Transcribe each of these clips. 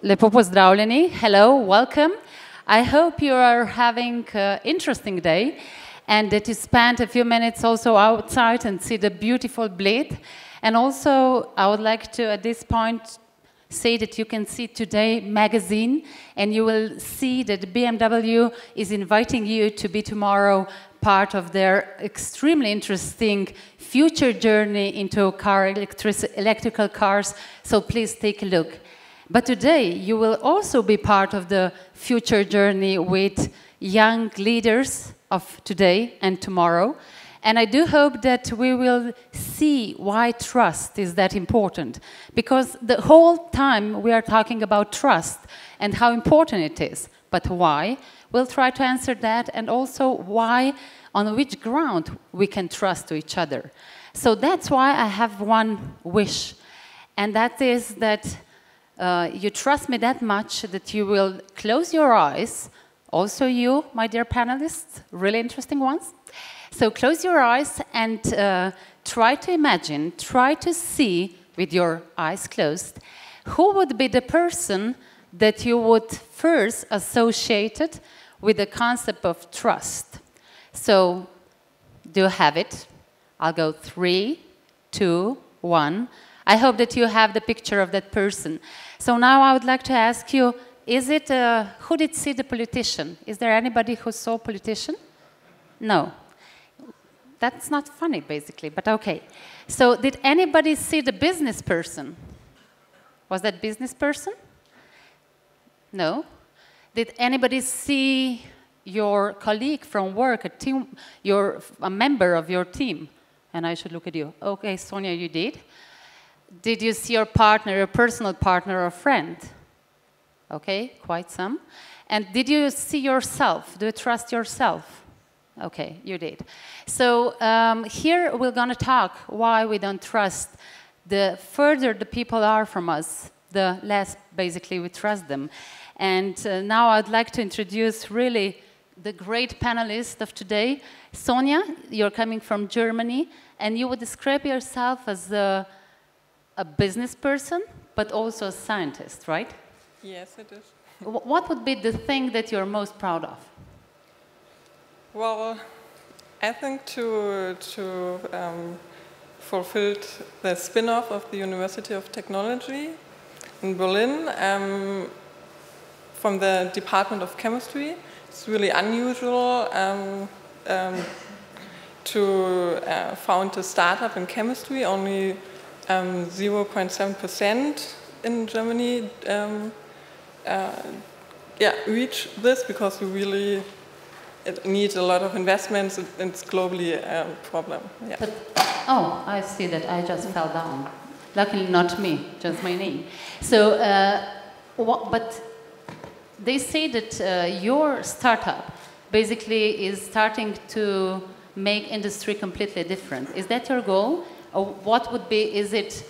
Lepo pozdravljeni. Hello, welcome. I hope you are having an interesting day and that you spent a few minutes also outside and see the beautiful blade. And also, I would like to, at this point, say that you can see Today magazine and you will see that BMW is inviting you to be tomorrow part of their extremely interesting future journey into electrical cars. So please take a look. But today, you will also be part of the future journey with young leaders of today and tomorrow. And I do hope that we will see why trust is that important. Because the whole time we are talking about trust and how important it is. But why? We'll try to answer that, and also why, on which ground we can trust to each other. So that's why I have one wish. And that is that you trust me that much that you will close your eyes. Also you, my dear panelists, really interesting ones. So close your eyes and try to imagine, try to see with your eyes closed, who would be the person that you would first associate with the concept of trust. So do you have it? I'll go 3, 2, 1. I hope that you have the picture of that person. So now I would like to ask you, is it, who did see the politician? Is there anybody who saw politician? No. That's not funny, basically, but okay. So did anybody see the business person? Was that business person? No. Did anybody see your colleague from work, a member of your team? And I should look at you. Okay, Sonia, you did. Did you see your partner, your personal partner or friend? Okay, quite some. And did you see yourself? Do you trust yourself? Okay, you did. So here we're going to talk why we don't trust. The further the people are from us, the less basically we trust them. And now I'd like to introduce really the great panelist of today. Sonia, you're coming from Germany, and you would describe yourself as a business person, but also a scientist, right? Yes, it is. What would be the thing that you're most proud of? Well, I think to fulfill the spin-off of the University of Technology in Berlin from the Department of Chemistry. It's really unusual to found a startup in chemistry. Only 0.7% in Germany reach this, because we really need a lot of investments. It's globally a problem. Yeah. But, oh, I see that I just fell down. Luckily not me, just my knee. So, but they say that your startup basically is starting to make industry completely different. Is that your goal? Or what would be, is it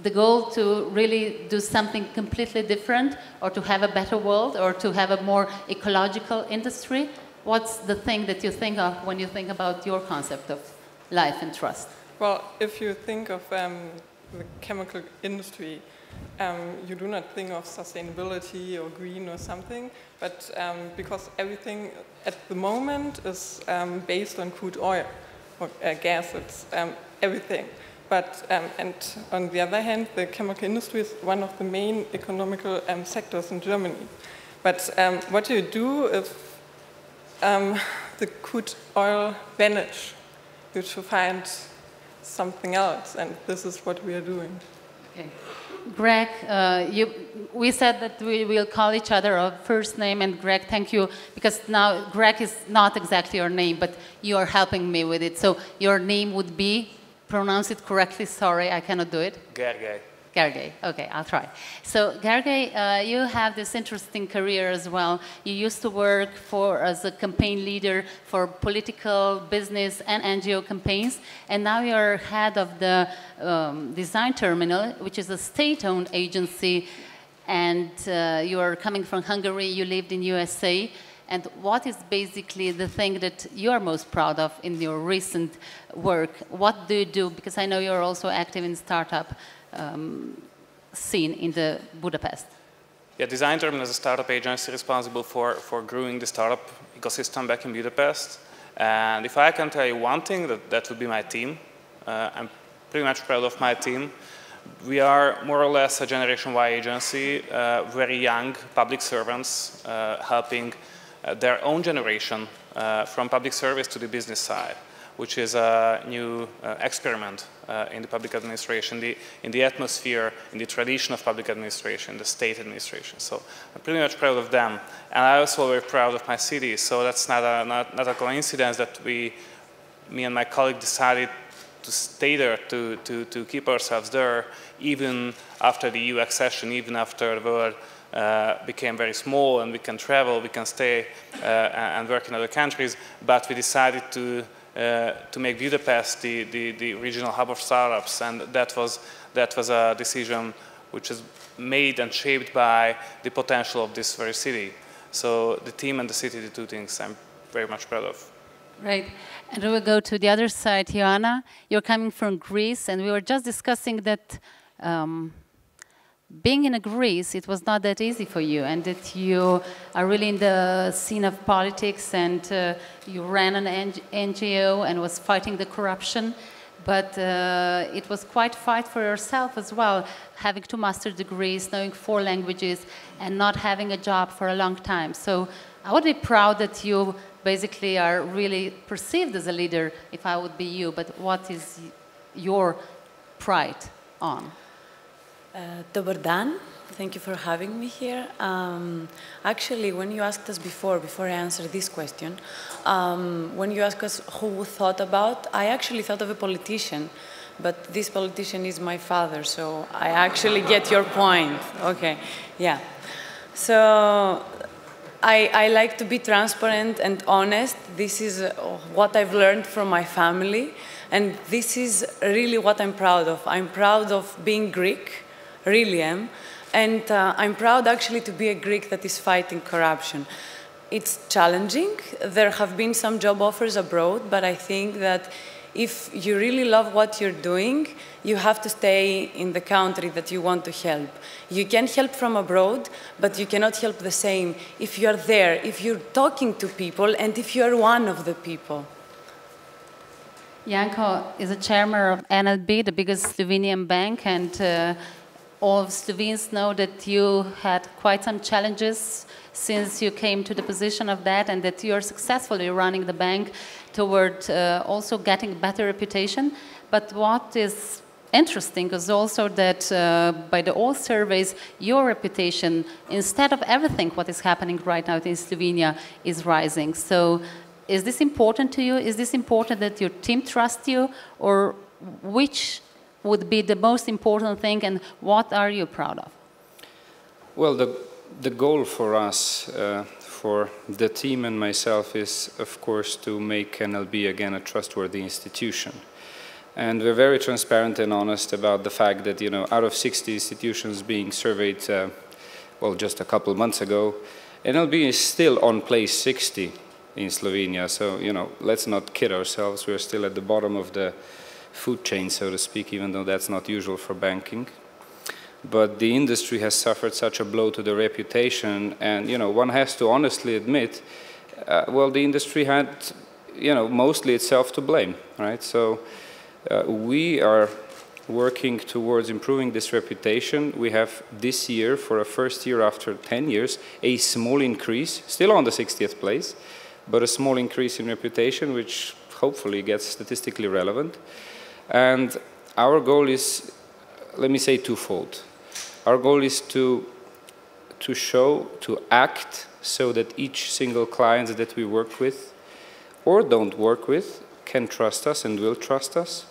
the goal to really do something completely different, or to have a better world, or to have a more ecological industry? What's the thing that you think of when you think about your concept of life and trust? Well, if you think of the chemical industry, you do not think of sustainability or green or something, but because everything at the moment is based on crude oil or gas, it's everything. But, and on the other hand, the chemical industry is one of the main economical sectors in Germany. But what do you do if the crude oil vanish? You should find something else, and this is what we are doing. Okay. Greg, we said that we will call each other a first name, and Greg, thank you, because now Greg is not exactly your name, but you are helping me with it. So your name would be, pronounce it correctly, sorry, I cannot do it. Gergely. Gergely, okay, I'll try. So Gergely, you have this interesting career as well. You used to work as a campaign leader for political, business, and NGO campaigns, and now you're head of the Design Terminal, which is a state-owned agency, and you are coming from Hungary, you lived in USA. And what is basically the thing that you are most proud of in your recent work? What do you do? Because I know you're also active in startup scene in the Budapest. Yeah, Design German is a startup agency responsible for growing the startup ecosystem back in Budapest. And if I can tell you one thing, that would be my team. I'm pretty much proud of my team. We are more or less a Generation Y agency, very young public servants helping their own generation from public service to the business side, which is a new experiment in the public administration, in the atmosphere, in the tradition of public administration, the state administration. So I'm pretty much proud of them. And I'm also very proud of my city. So that's not a coincidence that me and my colleague decided to stay there, to keep ourselves there, even after the EU accession, even after the world became very small and we can travel, we can stay and work in other countries. But we decided to make Budapest the regional hub of startups, and that was a decision which is made and shaped by the potential of this very city. So the team and the city, the two things I'm very much proud of. Right. And we will go to the other side. Ioana, you're coming from Greece, and we were just discussing that being in Greece, it was not that easy for you, and that you are really in the scene of politics, and you ran an NGO and was fighting the corruption, but it was quite a fight for yourself as well, having 2 master's degrees, knowing 4 languages, and not having a job for a long time. So I would be proud that you basically are really perceived as a leader, if I would be you, but what is your pride on? Dobar dan. Thank you for having me here. Actually, when you asked us before I answered this question, when you asked us who we thought about, I actually thought of a politician, but this politician is my father, so I actually get your point. Okay, yeah. So I like to be transparent and honest. This is what I've learned from my family, and this is really what I'm proud of. I'm proud of being Greek, really am, and I'm proud actually to be a Greek that is fighting corruption. It's challenging. There have been some job offers abroad, but I think that if you really love what you're doing, you have to stay in the country that you want to help. You can help from abroad, but you cannot help the same if you're there, if you're talking to people, and if you're one of the people. Janko is a chairman of NLB, the biggest Slovenian bank, and all of Slovenes know that you had quite some challenges since you came to the position of that, and that you are successfully running the bank toward also getting a better reputation. But what is interesting is also that by the all surveys, your reputation, instead of everything what is happening right now in Slovenia, is rising. So is this important to you? Is this important that your team trusts you? Or which would be the most important thing, and what are you proud of? Well, the goal for us, for the team and myself, is, of course, to make NLB again a trustworthy institution. And we're very transparent and honest about the fact that, out of 60 institutions being surveyed, well, just a couple of months ago, NLB is still on place 60 in Slovenia. So, let's not kid ourselves. We're still at the bottom of the food chain, so to speak, even though that's not usual for banking. But the industry has suffered such a blow to the reputation, and one has to honestly admit, well, the industry had, mostly itself to blame, right? So we are working towards improving this reputation. We have this year, for a first year after 10 years, a small increase, still on the 60th place, but a small increase in reputation, which hopefully gets statistically relevant. And our goal is, let me say, twofold. Our goal is to show, to act, so that each single client that we work with or don't work with can trust us and will trust us.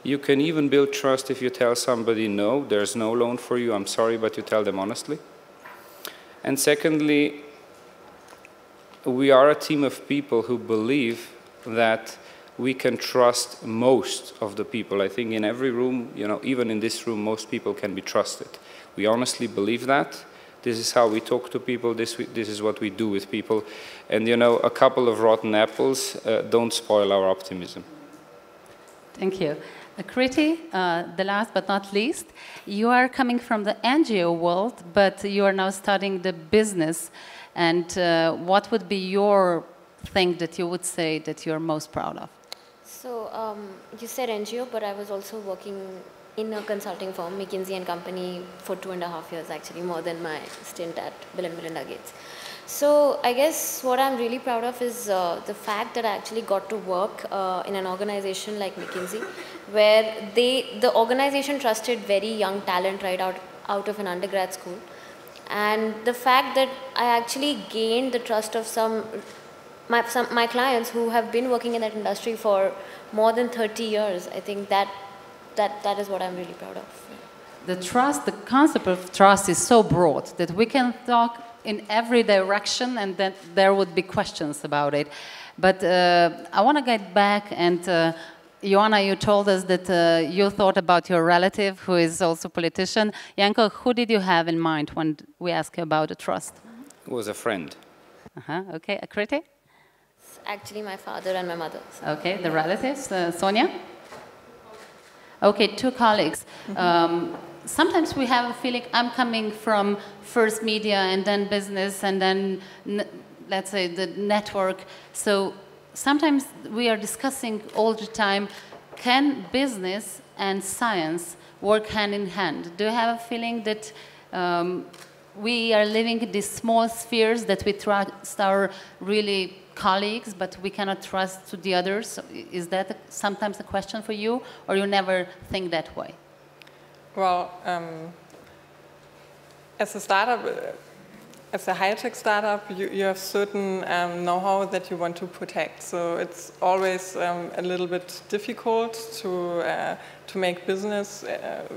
You can even build trust if you tell somebody, no, there's no loan for you, I'm sorry, but you tell them honestly. And secondly, we are a team of people who believe that we can trust most of the people. I think in every room, even in this room, most people can be trusted. We honestly believe that. This is how we talk to people. This is what we do with people. And, a couple of rotten apples don't spoil our optimism. Thank you. Kriti, the last but not least, you are coming from the NGO world, but you are now studying the business. And what would be your thing that you would say that you're most proud of? So you said NGO, but I was also working in a consulting firm, McKinsey & Company, for 2.5 years, actually, more than my stint at Bill & Melinda Gates. So I guess what I'm really proud of is the fact that I actually got to work in an organization like McKinsey, where the organization trusted very young talent right out of an undergrad school. And the fact that I actually gained the trust of my clients who have been working in that industry for more than 30 years, I think that is what I'm really proud of. The trust, the concept of trust is so broad that we can talk in every direction and then there would be questions about it. But I want to get back and Joanna, you told us that you thought about your relative who is also a politician. Janko, who did you have in mind when we asked you about the trust? It was a friend. Okay, Kriti? It's actually my father and my mother. So. Okay, the relatives. Sonia? Okay, two colleagues. Sometimes we have a feeling I'm coming from first media and then business and then, let's say, the network. So sometimes we are discussing all the time, can business and science work hand in hand? Do you have a feeling that we are living in these small spheres that we trust our really colleagues, but we cannot trust to the others? So is that sometimes a question for you, or you never think that way? Well, as a startup, as a high-tech startup, you have certain know-how that you want to protect. So it's always a little bit difficult to make business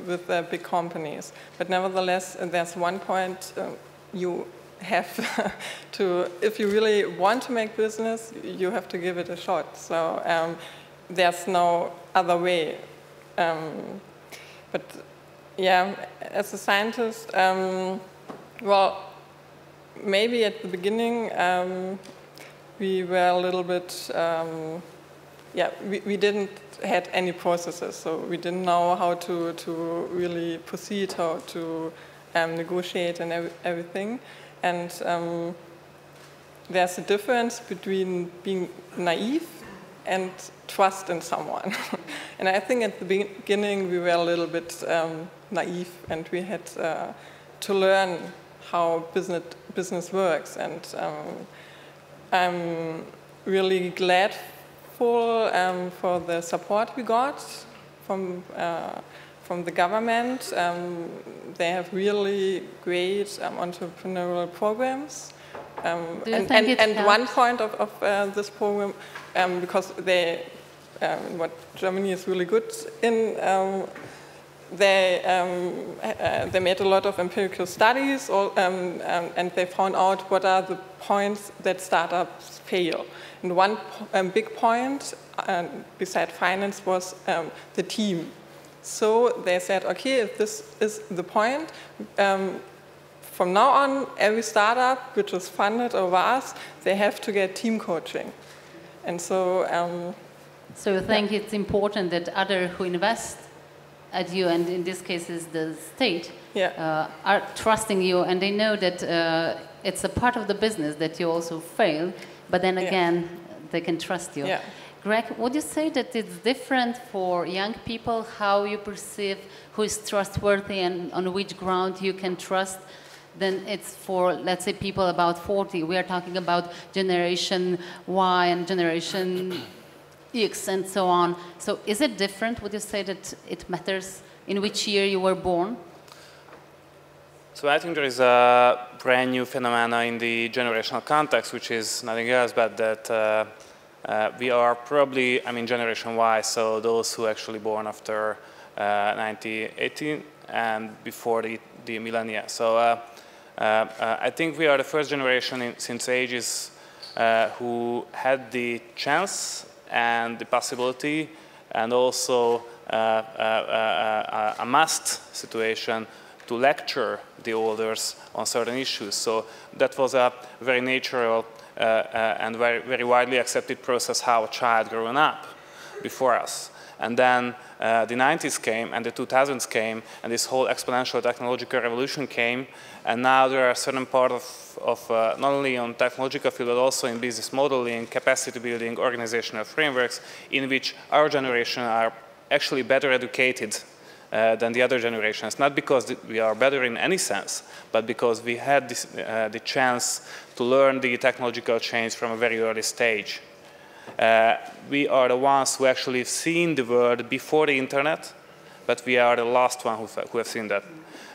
with big companies. But nevertheless, there's one point you have to, if you really want to make business, you have to give it a shot. So there's no other way. But yeah, as a scientist, well, maybe at the beginning we were a little bit, yeah, we didn't had any processes, so we didn't know how to really proceed, how to negotiate and everything. And there's a difference between being naive and trust in someone. And I think at the beginning we were a little bit naive, and we had to learn how business works. And I'm really glad for the support we got from the government. They have really great entrepreneurial programs. And one point of this program, because what Germany is really good in, they made a lot of empirical studies, and they found out what are the points that startups fail. And one big point, beside finance, was the team. So they said, okay, if this is the point, from now on, every startup which is funded over us, they have to get team coaching. And so... so you think it's important that others who invest at you, and in this case is the state, are trusting you, and they know that it's a part of the business that you also fail, but then again, they can trust you. Yeah. Greg, would you say that it's different for young people how you perceive who is trustworthy and on which ground you can trust than it's for, let's say, people about 40? We are talking about Generation Y and Generation X and so on. So is it different? Would you say that it matters in which year you were born? So I think there is a brand new phenomena in the generational context, which is nothing else but that we are probably, I mean, Generation Y, so those who actually born after 1918 and before the millennia. So I think we are the first generation since ages who had the chance and the possibility and also a must situation to lecture the elders on certain issues. So that was a very natural and very widely accepted process how a child growing up before us. And then the 90s came and the 2000s came and this whole exponential technological revolution came. And now there are certain parts of not only on technological field, but also in business modeling, capacity building, organizational frameworks, in which our generation are actually better educated than the other generations. Not because we are better in any sense, but because we had this, the chance to learn the technological change from a very early stage. We are the ones who actually have seen the world before the internet, but we are the last one who have seen that.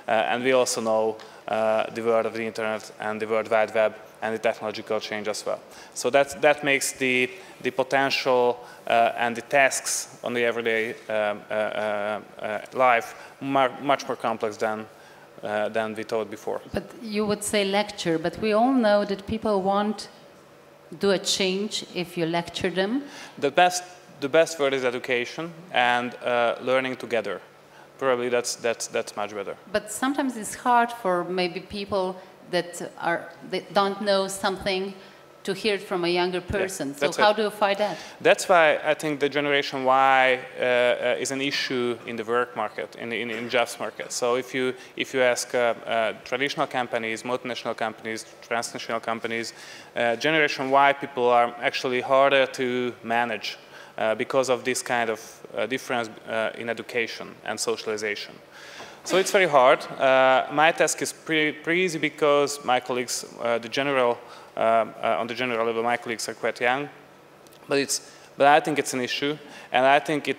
And we also know the world of the internet and the World Wide Web and the technological change as well. So that makes the potential and the tasks on the everyday life much more complex than we thought before. But you would say lecture, but we all know that people won't do a change if you lecture them. The best word is education and learning together. Probably that's much better. But sometimes it's hard for maybe people that don't know something to hear it from a younger person. Yeah, so how do you fight that? That's why I think the Generation Y is an issue in the work market, in jobs market. So if you ask traditional companies, multinational companies, transnational companies, Generation Y people are actually harder to manage because of this kind of difference in education and socialization. So it's very hard. My task is pretty easy because my colleagues, on the general level, my colleagues are quite young. But I think it's an issue, and I think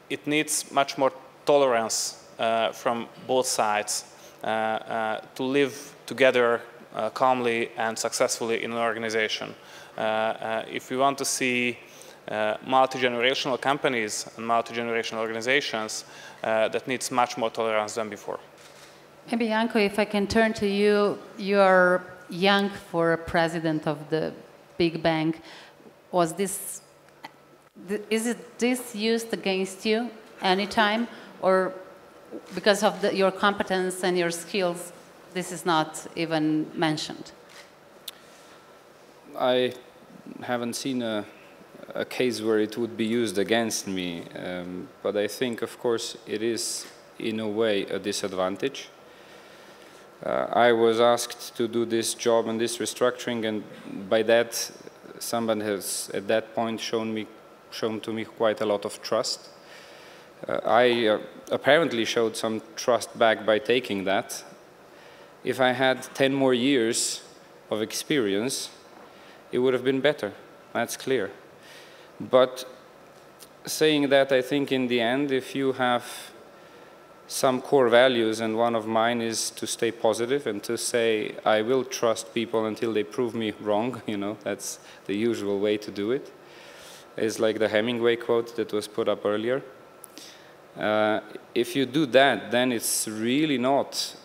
it needs much more tolerance from both sides to live together calmly and successfully in an organization. If we want to see multi-generational companies and multi-generational organizations, that needs much more tolerance than before. Maybe, Janko, if I can turn to you, you are young for a president of the big bank. Is this used against you anytime, or because of your competence and your skills, this is not even mentioned? I haven't seen a case where it would be used against me, but I think, of course, it is in a way a disadvantage. I was asked to do this job and this restructuring, and by that, someone has at that point shown to me quite a lot of trust. I apparently showed some trust back by taking that. If I had 10 more years of experience, it would have been better. That's clear. But saying that, I think in the end, if you have some core values, and one of mine is to stay positive and to say, I will trust people until they prove me wrong, you know, that's the usual way to do it. It's like the Hemingway quote that was put up earlier. If you do that, then it's really not,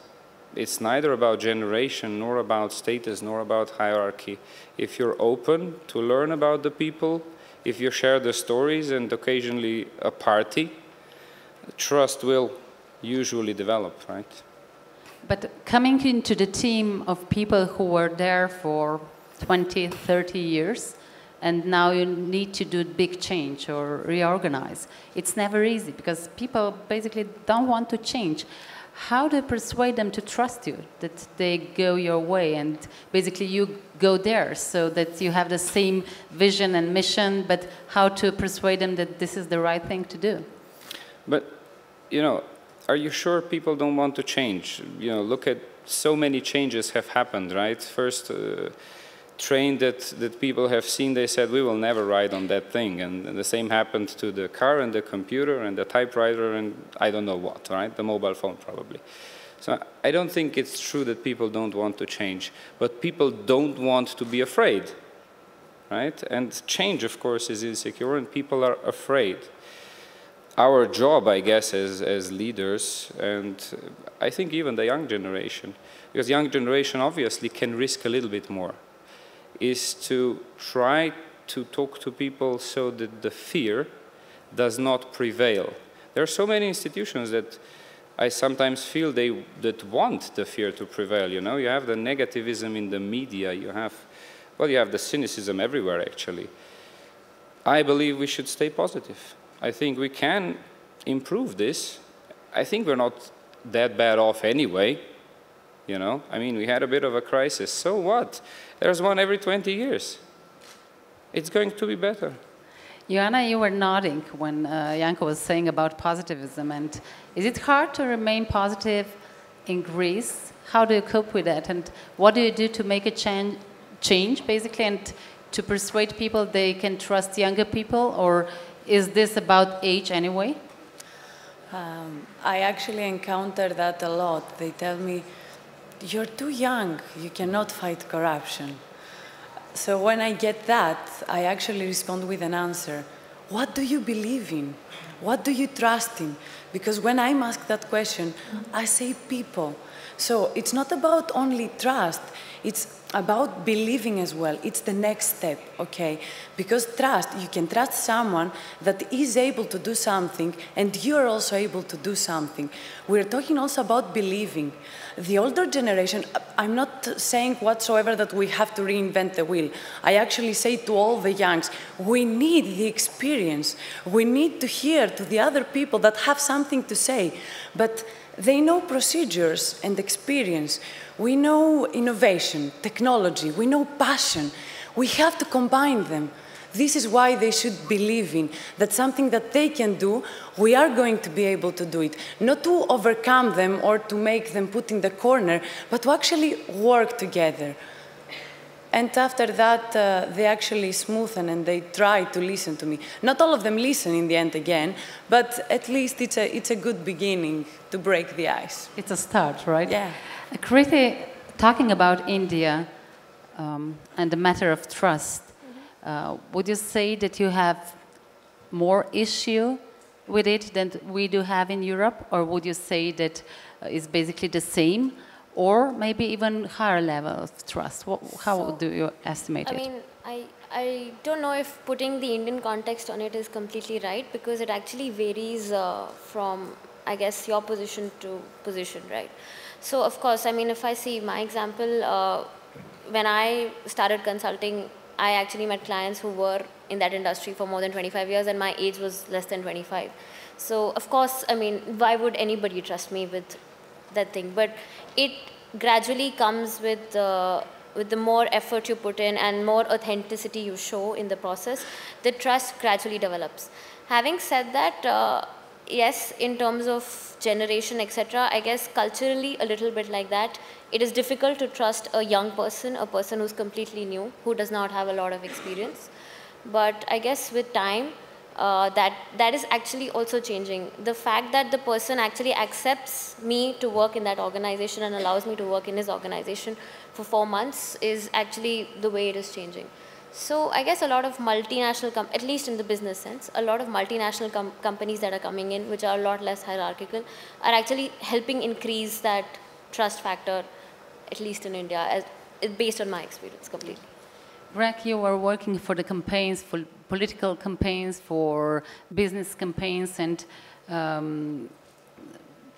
it's neither about generation, nor about status, nor about hierarchy. If you're open to learn about the people, if you share the stories and occasionally a party, trust will usually develop, right? But coming into the team of people who were there for 20, 30 years, and now you need to do big change or reorganize, it's never easy because people basically don't want to change. How do you persuade them to trust you, that they go your way and basically you go there, so that you have the same vision and mission, but how to persuade them that this is the right thing to do? But, you know, are you sure people don't want to change? You know, look at so many changes have happened, right? First, train that people have seen, they said, we will never ride on that thing. And the same happened to the car and the computer and the typewriter and I don't know what, right? The mobile phone, probably. So I don't think it's true that people don't want to change, but people don't want to be afraid, right? And change, of course, is insecure and people are afraid. Our job, I guess, as leaders, and I think even the young generation, because young generation obviously can risk a little bit more, is to try to talk to people so that the fear does not prevail. There are so many institutions that I sometimes feel that want the fear to prevail, you know. You have the negativism in the media, you have the cynicism everywhere, actually. I believe we should stay positive. I think we can improve this. I think we're not that bad off anyway. You know, I mean, we had a bit of a crisis. So what? There's one every 20 years. It's going to be better. Joanna, you were nodding when Janko was saying about positivism. And is it hard to remain positive in Greece? How do you cope with that? And what do you do to make a change, basically, and to persuade people they can trust younger people? Or is this about age anyway? I actually encounter that a lot. They tell me, you're too young, you cannot fight corruption. So when I get that, I actually respond with an answer. What do you believe in? What do you trust in? Because when I'm asked that question, I say people. So it's not about only trust, it's about believing as well. It's the next step, okay? Because trust, you can trust someone that is able to do something and you're also able to do something. We're talking also about believing. The older generation, I'm not saying whatsoever that we have to reinvent the wheel. I actually say to all the youngs, we need the experience. We need to hear to the other people that have something to say. But they know procedures and experience. We know innovation, technology, we know passion. We have to combine them. This is why they should believe in that something that they can do, we are going to be able to do it. Not to overcome them or to make them put in the corner, but to actually work together. And after that, they actually smoothen and they try to listen to me. Not all of them listen in the end again, but at least it's a good beginning to break the ice. It's a start, right? Yeah. Kriti, talking about India and the matter of trust, would you say that you have more issue with it than we do have in Europe? Or would you say that it's basically the same? Or maybe even higher level of trust? How do you estimate it? I mean, I don't know if putting the Indian context on it is completely right, because it actually varies from, I guess, your position to position, right? So, of course, I mean, if I see my example, when I started consulting, I actually met clients who were in that industry for more than 25 years, and my age was less than 25. So, of course, I mean, why would anybody trust me with that thing? But it gradually comes with the more effort you put in and more authenticity you show in the process, the trust gradually develops. Having said that, yes, in terms of generation, etc., I guess culturally a little bit like that. It is difficult to trust a young person, a person who's completely new, who does not have a lot of experience. But I guess with time, that is actually also changing. The fact that the person actually accepts me to work in that organization and allows me to work in his organization for 4 months is actually the way it is changing. So I guess a lot of multinational, at least in the business sense, a lot of multinational companies that are coming in, which are a lot less hierarchical, are actually helping increase that trust factor, at least in India, based on my experience completely. Greg, you were working for the campaigns, for political campaigns, for business campaigns, and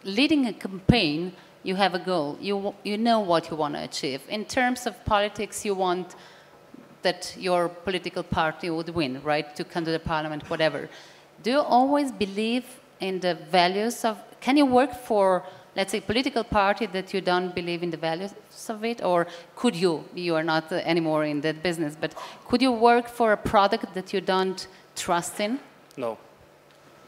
leading a campaign, you have a goal. You know what you want to achieve. In terms of politics, you want that your political party would win, right, to come to the parliament, whatever. Do you always believe in the values of, can you work for, let's say, political party that you don't believe in the values of it? Or could you are not anymore in that business, but could you work for a product that you don't trust in? No.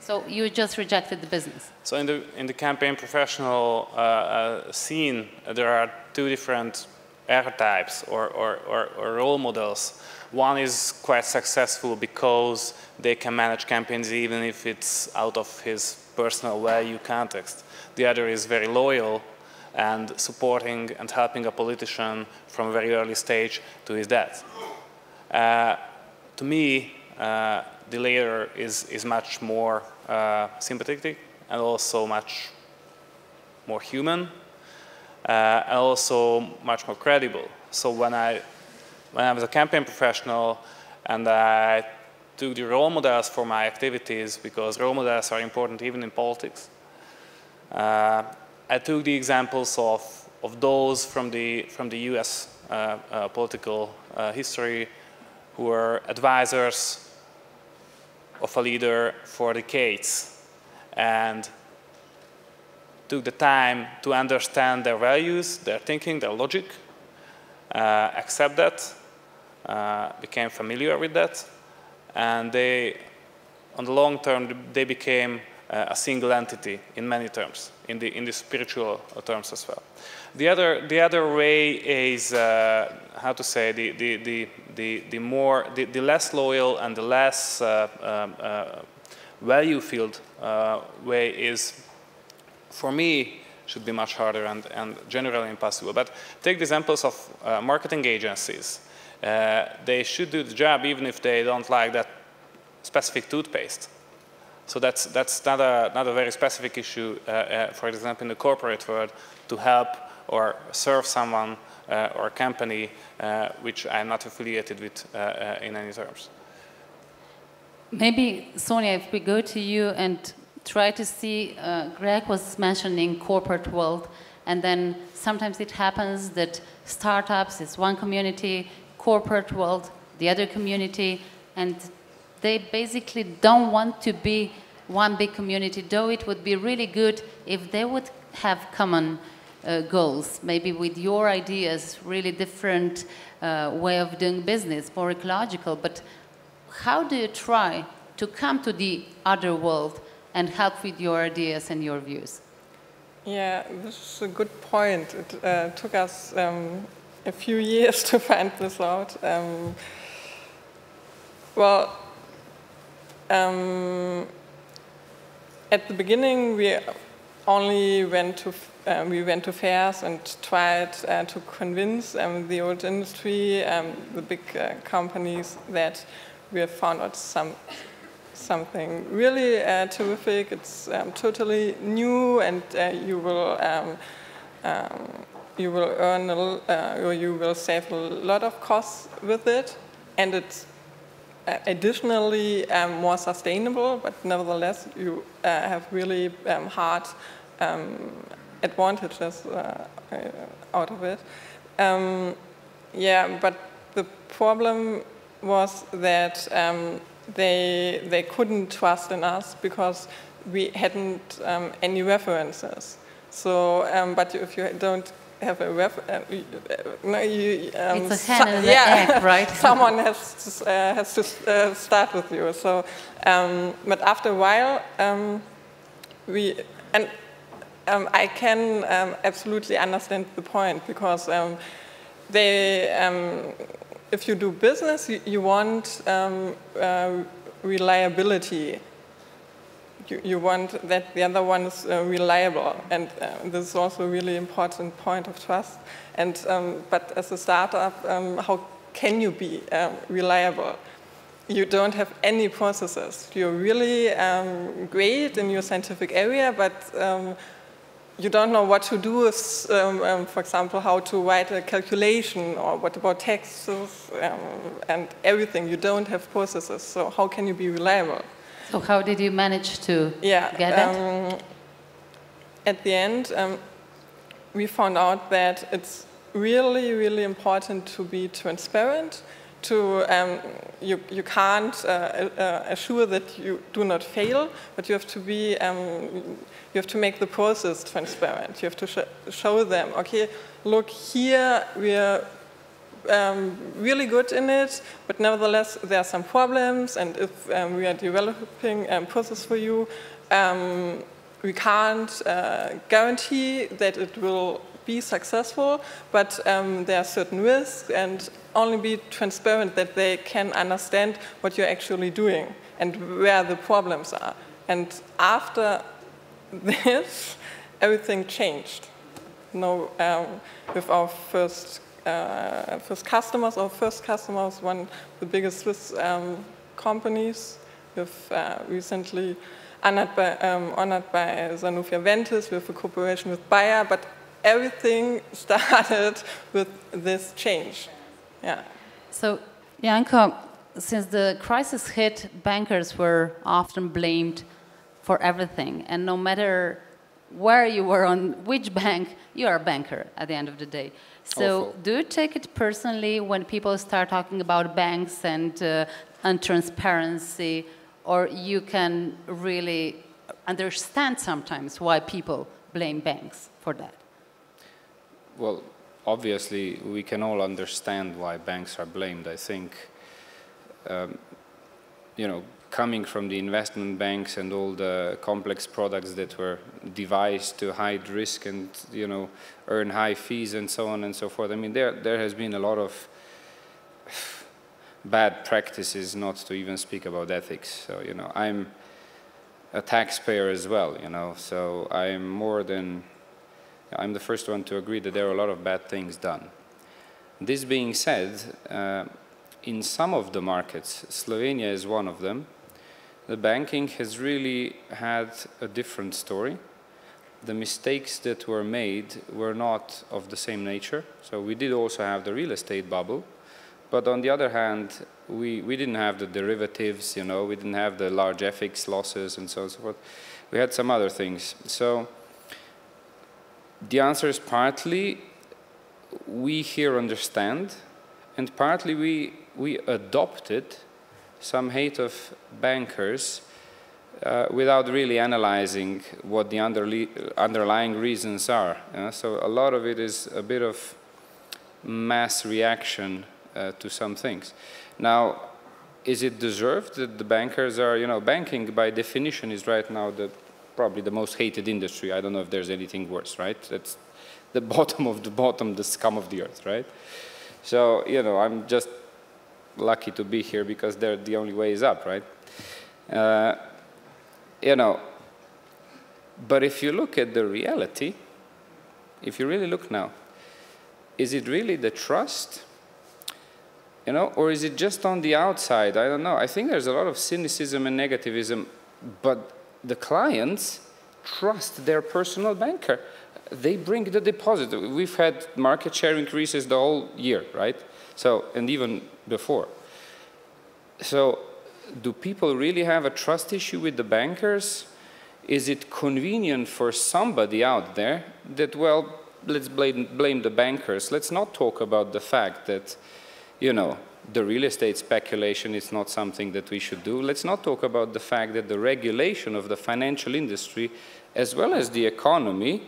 So you just rejected the business? So in the campaign professional scene, there are two different archetypes or role models. One is quite successful because they can manage campaigns even if it's out of his personal value context. The other is very loyal and supporting and helping a politician from a very early stage to his death. To me, the latter is much more sympathetic and also much more human and also much more credible. So when I was a campaign professional and I took the role models for my activities, because role models are important even in politics, I took the examples of those from the US political history who were advisors of a leader for decades and took the time to understand their values, their thinking, their logic, accept that, became familiar with that, and they, on the long term, they became a single entity in many terms, in the spiritual terms as well. The other way is how to say the less loyal and the less value-filled way is, for me, should be much harder and generally impossible. But take the examples of marketing agencies. They should do the job even if they don't like that specific toothpaste. So that's not a very specific issue, for example, in the corporate world, to help or serve someone or a company which I'm not affiliated with in any terms. Maybe, Sonia, if we go to you and try to see, Greg was mentioning corporate world, and then sometimes it happens that startups is one community, corporate world, the other community, and they basically don't want to be one big community, though it would be really good if they would have common goals, maybe with your ideas, really different way of doing business, more ecological. But how do you try to come to the other world and help with your ideas and your views? Yeah, this is a good point. It took us a few years to find this out. At the beginning, we only went to fairs and tried to convince the old industry, the big companies, that we have found out something really terrific. It's totally new, and you will earn or you will save a lot of costs with it, and it's additionally more sustainable. But nevertheless, you have really hard advantages out of it. Yeah, but the problem was that they couldn't trust in us because we hadn't any references. So, but if you don't have a it's a hen and an egg, right? Someone has to start with you. So, but after a while, I can absolutely understand the point, because if you do business, you want reliability. You want that the other one is reliable, and this is also a really important point of trust. And but as a startup, how can you be reliable? You don't have any processes. You're really great in your scientific area, but you don't know what to do with, for example, how to write a calculation, or what about taxes and everything. You don't have processes, so how can you be reliable? So how did you manage to get that? At the end, we found out that it's really, really important to be transparent. You can't assure that you do not fail, but you have to be you have to make the process transparent. You have to show them, okay, look here, we are really good in it, but nevertheless there are some problems, and if we are developing a process for you, we can't guarantee that it will be successful, but there are certain risks, and only be transparent that they can understand what you're actually doing and where the problems are. And after this, everything changed. With our first customers, one of the biggest Swiss companies, we've recently honored by Sanofi Aventis, with a cooperation with Bayer, but everything started with this change. Yeah. So, Janko, since the crisis hit, bankers were often blamed for everything, and no matter where you were on which bank, you are a banker at the end of the day. So do you take it personally when people start talking about banks and transparency, or you can really understand sometimes why people blame banks for that? Well, obviously, we can all understand why banks are blamed. I think, you know, coming from the investment banks and all the complex products that were devised to hide risk and, you know, earn high fees and so on and so forth. I mean, there has been a lot of bad practices, not to even speak about ethics. So, you know, I'm a taxpayer as well, you know, so I'm the first one to agree that there are a lot of bad things done. This being said, in some of the markets, Slovenia is one of them, the banking has really had a different story. The mistakes that were made were not of the same nature. So we did also have the real estate bubble. But on the other hand, we didn't have the derivatives, you know, we didn't have the large FX losses and so on and so forth. We had some other things. So the answer is partly we here understand, and partly we adopted some hate of bankers without really analyzing what the underlying reasons are. So a lot of it is a bit of mass reaction to some things. Now, is it deserved that the bankers are, you know, banking by definition is right now probably the most hated industry. I don't know if there's anything worse, right? That's the bottom of the bottom, the scum of the earth, right? So, you know, I'm just lucky to be here because the only way is up, right? You know, but if you look at the reality, if you really look now, is it really the trust? You know, or is it just on the outside? I don't know. I think there's a lot of cynicism and negativism, but the clients trust their personal banker. They bring the deposit. We've had market share increases the whole year, right? So, and even before. So, do people really have a trust issue with the bankers? Is it convenient for somebody out there that, well, let's blame the bankers. Let's not talk about the fact that, you know, the real estate speculation is not something that we should do. Let's not talk about the fact that the regulation of the financial industry, as well as the economy,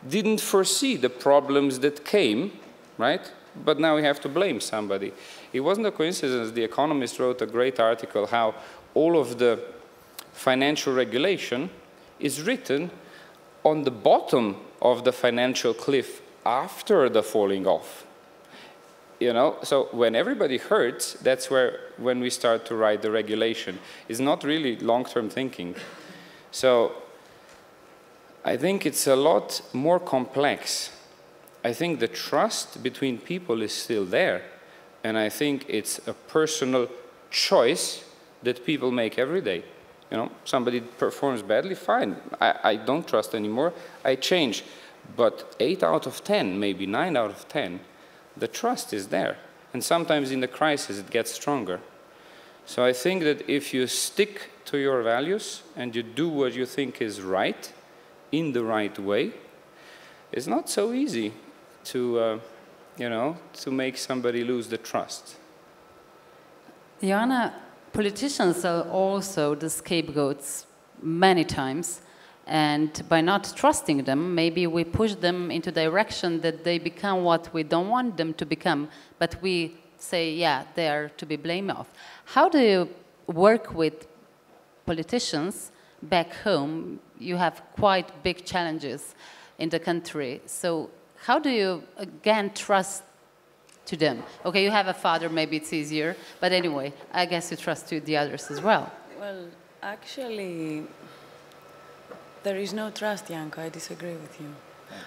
didn't foresee the problems that came, right? But now we have to blame somebody. It wasn't a coincidence. The Economist wrote a great article how all of the financial regulation is written on the bottom of the financial cliff after the falling off. You know, so when everybody hurts, that's when we start to write the regulation. It's not really long-term thinking. So I think it's a lot more complex. I think the trust between people is still there. And I think it's a personal choice that people make every day. You know, somebody performs badly, fine. I don't trust anymore, I change. But 8 out of 10, maybe 9 out of 10, the trust is there. And sometimes in the crisis it gets stronger. So I think that if you stick to your values and you do what you think is right, in the right way, it's not so easy to, you know, to make somebody lose the trust. Joanna, politicians are also the scapegoats many times, and by not trusting them, maybe we push them into direction that they become what we don't want them to become, but we say, yeah, they are to be blamed of. How do you work with politicians back home? You have quite big challenges in the country, so how do you, again, trust to them? Okay, you have a father, maybe it's easier, but anyway, I guess you trust to the others as well. Well, actually, there is no trust, Janko. I disagree with you.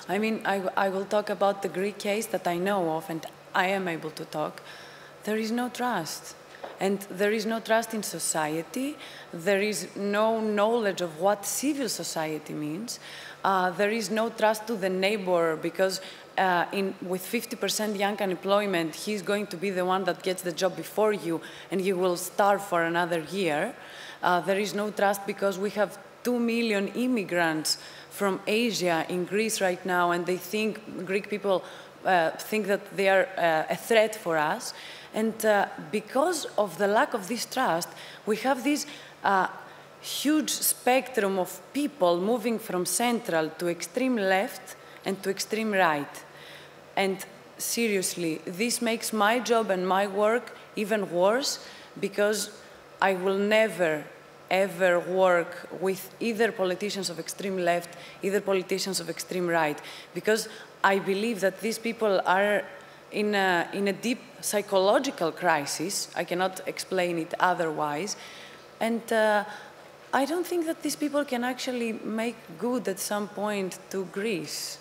I mean, I will talk about the Greek case that I know of, and I am able to talk. There is no trust. And there is no trust in society. There is no knowledge of what civil society means. There is no trust to the neighbor because with 50% young unemployment, he's going to be the one that gets the job before you and you will starve for another year. There is no trust because we have 2 million immigrants from Asia in Greece right now, and they think Greek people think that they are a threat for us. And because of the lack of this trust, we have this huge spectrum of people moving from central to extreme left and to extreme right. And seriously, this makes my job and my work even worse, because I will never, ever work with either politicians of extreme left, either politicians of extreme right, because I believe that these people are in a deep psychological crisis. I cannot explain it otherwise. And I don't think that these people can actually make good at some point to Greece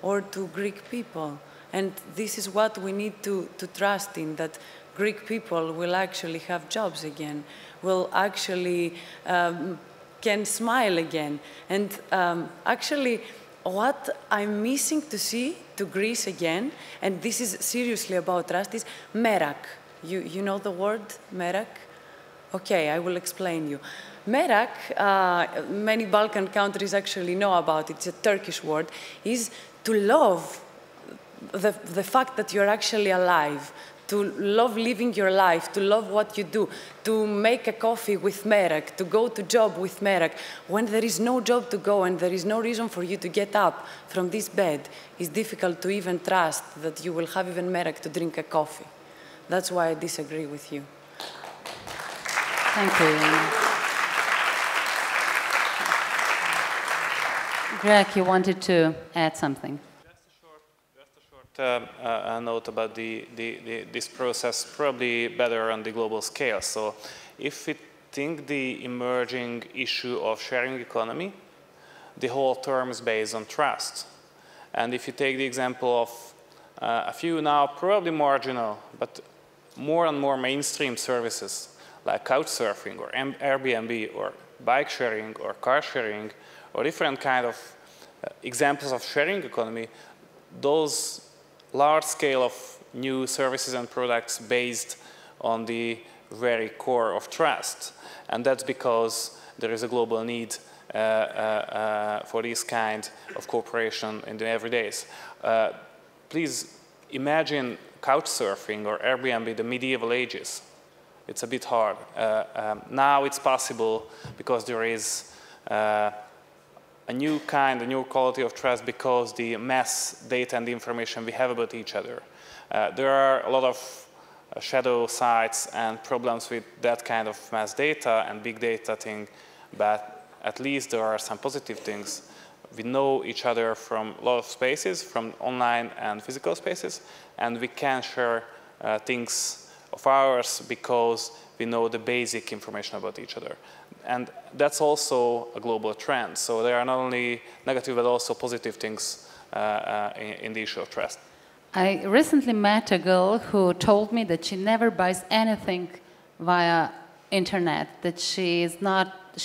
or to Greek people. And this is what we need to trust in, that Greek people will actually have jobs again, will actually can smile again. And actually, what I'm missing to see to Greece again, and this is seriously about trust, is merak. You know the word merak? Okay, I will explain you. Merak, many Balkan countries actually know about it, it's a Turkish word, is to love the fact that you're actually alive, to love living your life, to love what you do, to make a coffee with merak, to go to job with merak. When there is no job to go and there is no reason for you to get up from this bed, it's difficult to even trust that you will have even merak to drink a coffee. That's why I disagree with you. Thank you. Greg, you wanted to add something. Just a short note about this process, probably better on the global scale. So if we think the emerging issue of sharing economy, the whole term is based on trust. And if you take the example of a few now probably marginal, but more and more mainstream services like couchsurfing or Airbnb or bike sharing or car sharing, or different kind of examples of sharing economy, those large scale of new services and products based on the very core of trust. And that's because there is a global need for this kind of cooperation in the everydays. Please imagine couchsurfing or Airbnb the medieval ages. It's a bit hard. Now it's possible because there is a new kind, a new quality of trust because the mass data and the information we have about each other. There are a lot of shadow sites and problems with that kind of mass data and big data thing, but at least there are some positive things. We know each other from a lot of spaces, from online and physical spaces, and we can share things of ours because we know the basic information about each other. And that's also a global trend. So there are not only negative but also positive things in the issue of trust. I recently met a girl who told me that she never buys anything via internet, that she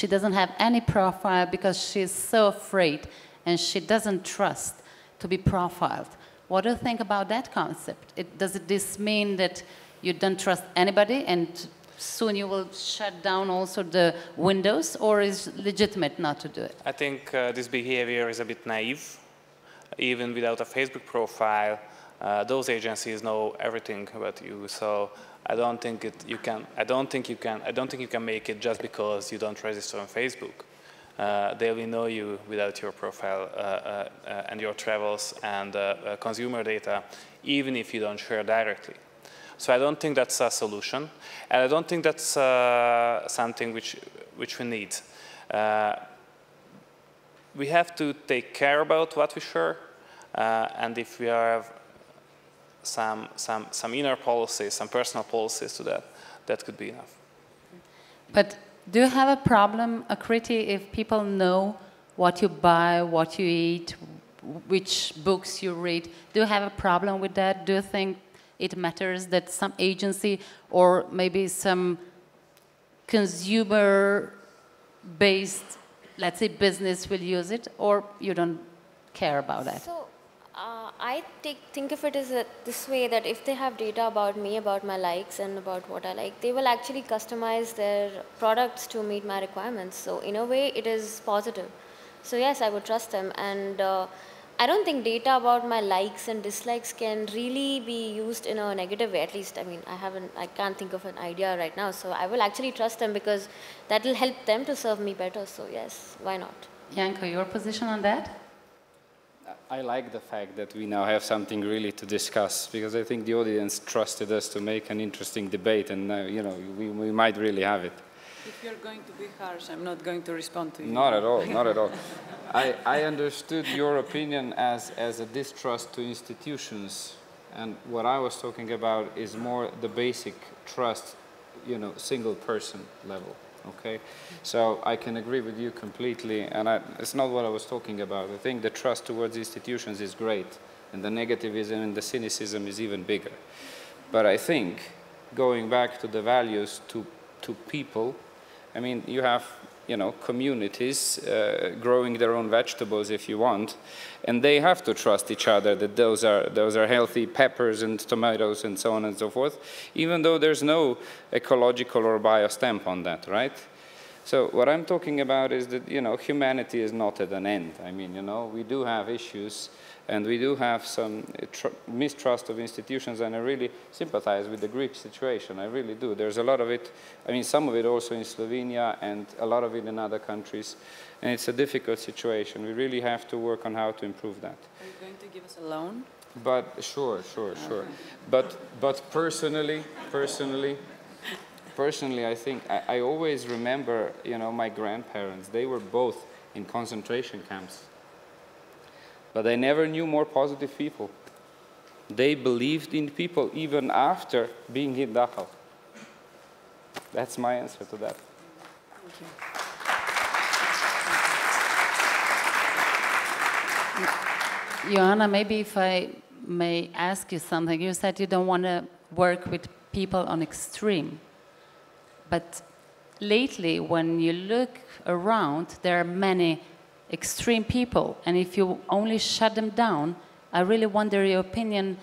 doesn't have any profile because she's so afraid and she doesn't trust to be profiled. What do you think about that concept? Does this mean that you don't trust anybody and soon you will shut down also the windows, or is it legitimate not to do it? I think this behavior is a bit naive. Even without a Facebook profile, those agencies know everything about you. So I don't think you can make it just because you don't register on Facebook. They will know you without your profile and your travels and consumer data, even if you don't share directly. So I don't think that's a solution, and I don't think that's something which we need. We have to take care about what we share, and if we have some inner policies, some personal policies to that, that could be enough. But do you have a problem, Akriti, if people know what you buy, what you eat, which books you read? Do you have a problem with that? Do you think it matters that some agency or maybe some consumer-based, let's say, business will use it, or you don't care about that? So I think of it as this way, that if they have data about me, about my likes and about what I like, they will actually customize their products to meet my requirements. So in a way, it is positive. So yes, I would trust them. And I don't think data about my likes and dislikes can really be used in a negative way. At least, I mean, I can't think of an idea right now. So I will actually trust them because that will help them to serve me better. So yes, why not? Janko, your position on that? I like the fact that we now have something really to discuss, because I think the audience trusted us to make an interesting debate, and you know, we might really have it. If you're going to be harsh, I'm not going to respond to you. Not at all, not at all. I understood your opinion as a distrust to institutions, and what I was talking about is more the basic trust, you know, single person level, okay? So I can agree with you completely, and it's not what I was talking about. I think the trust towards institutions is great, and the negativism and the cynicism is even bigger. But I think, going back to the values to people, I mean, you have, you know, communities growing their own vegetables if you want, and they have to trust each other that those are healthy peppers and tomatoes and so on and so forth, even though there's no ecological or bio stamp on that, right? So what I'm talking about is that, you know, humanity is not at an end. I mean, you know, we do have issues, and we do have some mistrust of institutions, and I really sympathize with the Greek situation. I really do. There's a lot of it, I mean, some of it also in Slovenia, and a lot of it in other countries, and it's a difficult situation. We really have to work on how to improve that. Are you going to give us a loan? But sure. But personally, I think I always remember, you know, my grandparents. They were both in concentration camps, but they never knew more positive people. They believed in people even after being in Dachau. That's my answer to that. Thank you. Joanna, maybe if I may ask you something. You said you don't want to work with people on extreme. But lately, when you look around, there are many extreme people, and if you only shut them down, I really wonder your opinion,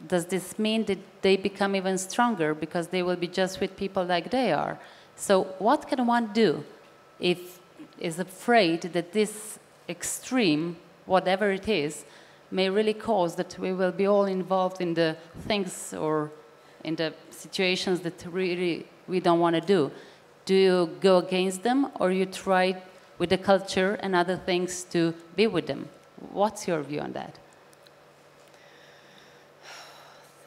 does this mean that they become even stronger because they will be just with people like they are? So what can one do if is afraid that this extreme, whatever it is, may really cause that we will be all involved in the things or in the situations that really we don't want to do? Do you go against them, or you try with the culture and other things to be with them? What's your view on that?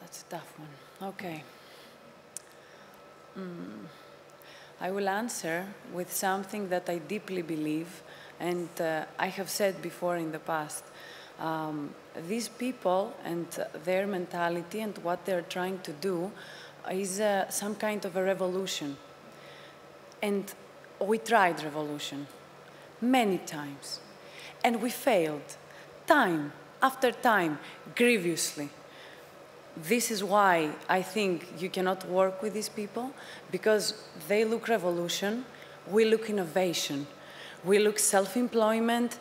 That's a tough one. Okay. I will answer with something that I deeply believe, and I have said before in the past. These people and their mentality and what they're trying to do is some kind of a revolution. And we tried revolution many times, and we failed time after time, grievously. This is why I think you cannot work with these people, because they look revolution, we look innovation, we look self-employment,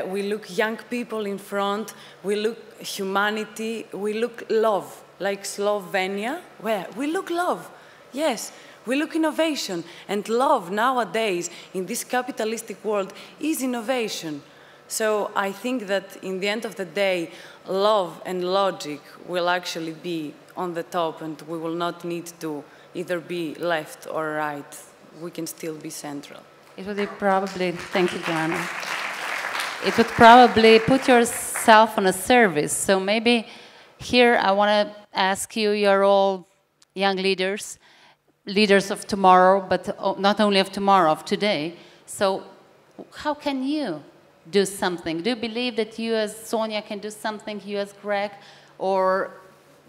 we look young people in front, we look humanity, we look love, like Slovenia, where we look love, yes. We look innovation, and love nowadays in this capitalistic world is innovation. So I think that in the end of the day, love and logic will actually be on the top, and we will not need to either be left or right. We can still be central. It would be probably, thank you, Joanna. It would probably put yourself on a service. So maybe here I want to ask you, you're all young leaders of tomorrow, but not only of tomorrow, of today. So how can you do something? Do you believe that you as Sonia can do something, you as Greg, or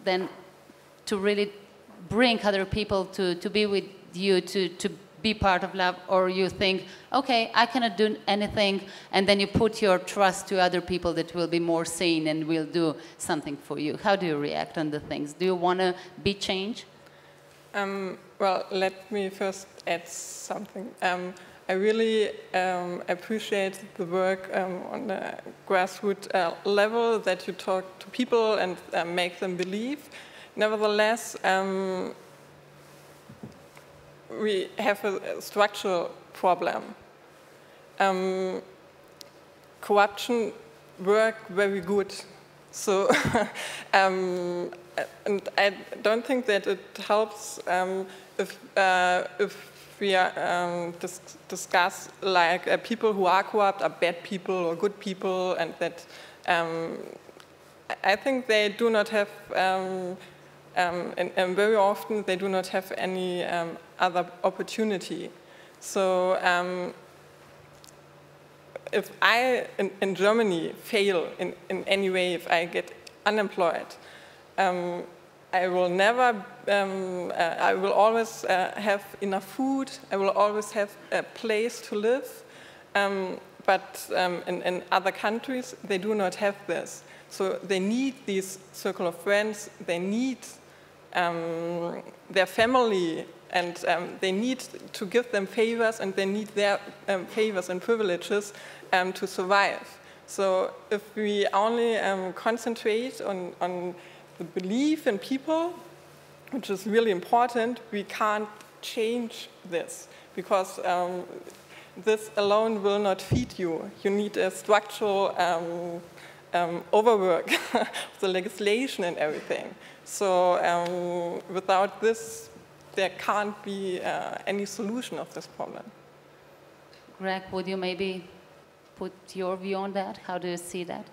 then to really bring other people to be with you, to be part of love, or you think, okay, I cannot do anything, and then you put your trust to other people that will be more sane and will do something for you? How do you react on the things? Do you want to be changed? Well, let me first add something. I really appreciate the work on the grassroots level, that you talk to people and make them believe. Nevertheless, we have a structural problem. Corruption work very good. So, and I don't think that it helps if we discuss like people who are corrupt are bad people or good people, and that I think they do not have, and very often they do not have any other opportunity. So if I, in Germany, fail in any way, if I get unemployed, I will never, I will always have enough food, I will always have a place to live, but in other countries, they do not have this. So they need this circle of friends, they need their family, and they need to give them favors, and they need their favors and privileges to survive. So if we only concentrate on the belief in people, which is really important, we can't change this, because this alone will not feed you. You need a structural overwork of the legislation and everything. So without this, there can't be any solution of this problem. Greg, would you maybe put your view on that? How do you see that?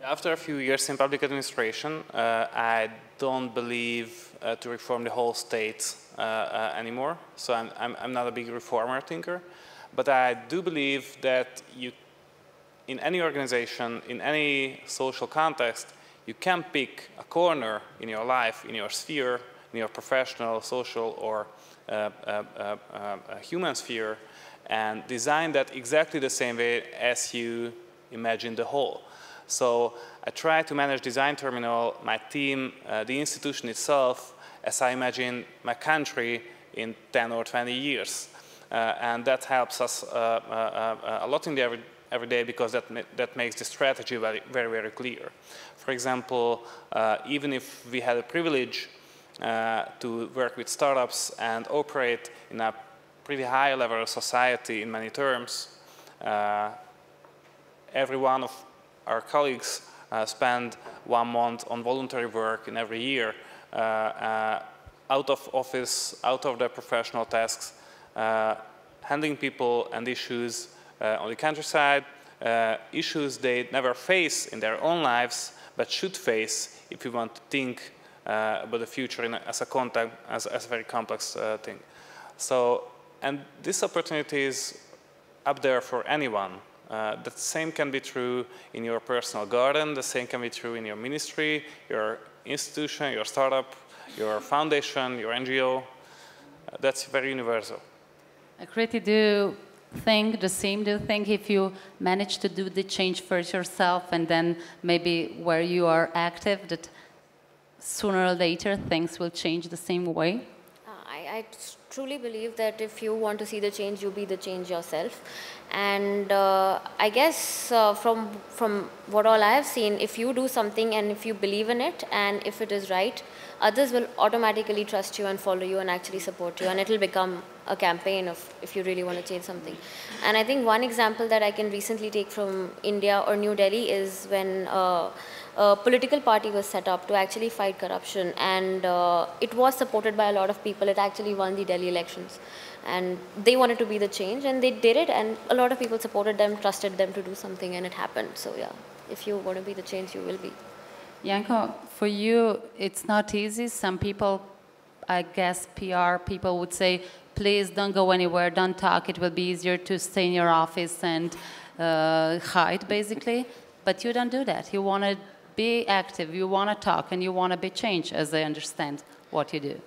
After a few years in public administration, I don't believe to reform the whole state anymore. So I'm not a big reformer thinker, but I do believe that you, in any organization, in any social context, you can pick a corner in your life, in your sphere, in your professional, social, or human sphere, and design that exactly the same way as you imagine the whole. So I try to manage Design Terminal, my team, the institution itself, as I imagine my country in 10 or 20 years. And that helps us a lot in the every day, because that makes the strategy very, very, very clear. For example, even if we had a privilege to work with startups and operate in a pretty high level of society in many terms, every one of our colleagues spend 1 month on voluntary work in every year, out of office, out of their professional tasks, handling people and issues on the countryside, issues they never face in their own lives, but should face if we want to think about the future as a very complex thing. So, and this opportunity is up there for anyone. The same can be true in your personal garden, the same can be true in your ministry, your institution, your startup, your foundation, your NGO. That's very universal. Kriti, do you think the same? Do you think if you manage to do the change first yourself, and then maybe where you are active, that sooner or later things will change the same way? I truly believe that if you want to see the change, you be the change yourself. And I guess from what all I have seen, if you do something and if you believe in it and if it is right, others will automatically trust you and follow you and actually support you, and it will become a campaign of if you really want to change something. And I think one example that I can recently take from India or New Delhi is when a political party was set up to actually fight corruption, and it was supported by a lot of people. It actually won the Delhi elections, and they wanted to be the change, and they did it, and a lot of people supported them, trusted them to do something, and it happened. So yeah, if you want to be the change, you will be. Janko, for you, it's not easy. Some people, I guess PR people would say, please don't go anywhere, don't talk. It will be easier to stay in your office and hide, basically. But you don't do that. You want to be active, you want to talk, and you want to be changed, as I understand what you do.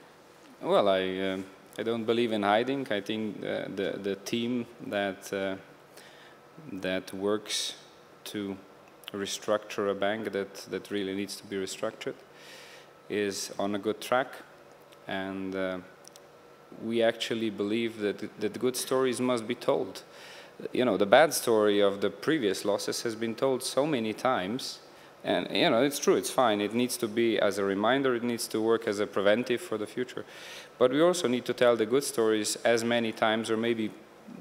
Well, I don't believe in hiding. I think the team that works to restructure a bank that really needs to be restructured is on a good track, and we actually believe that good stories must be told. You know, the bad story of the previous losses has been told so many times, and you know, it's true, it's fine, it needs to be as a reminder, it needs to work as a preventive for the future, but we also need to tell the good stories as many times, or maybe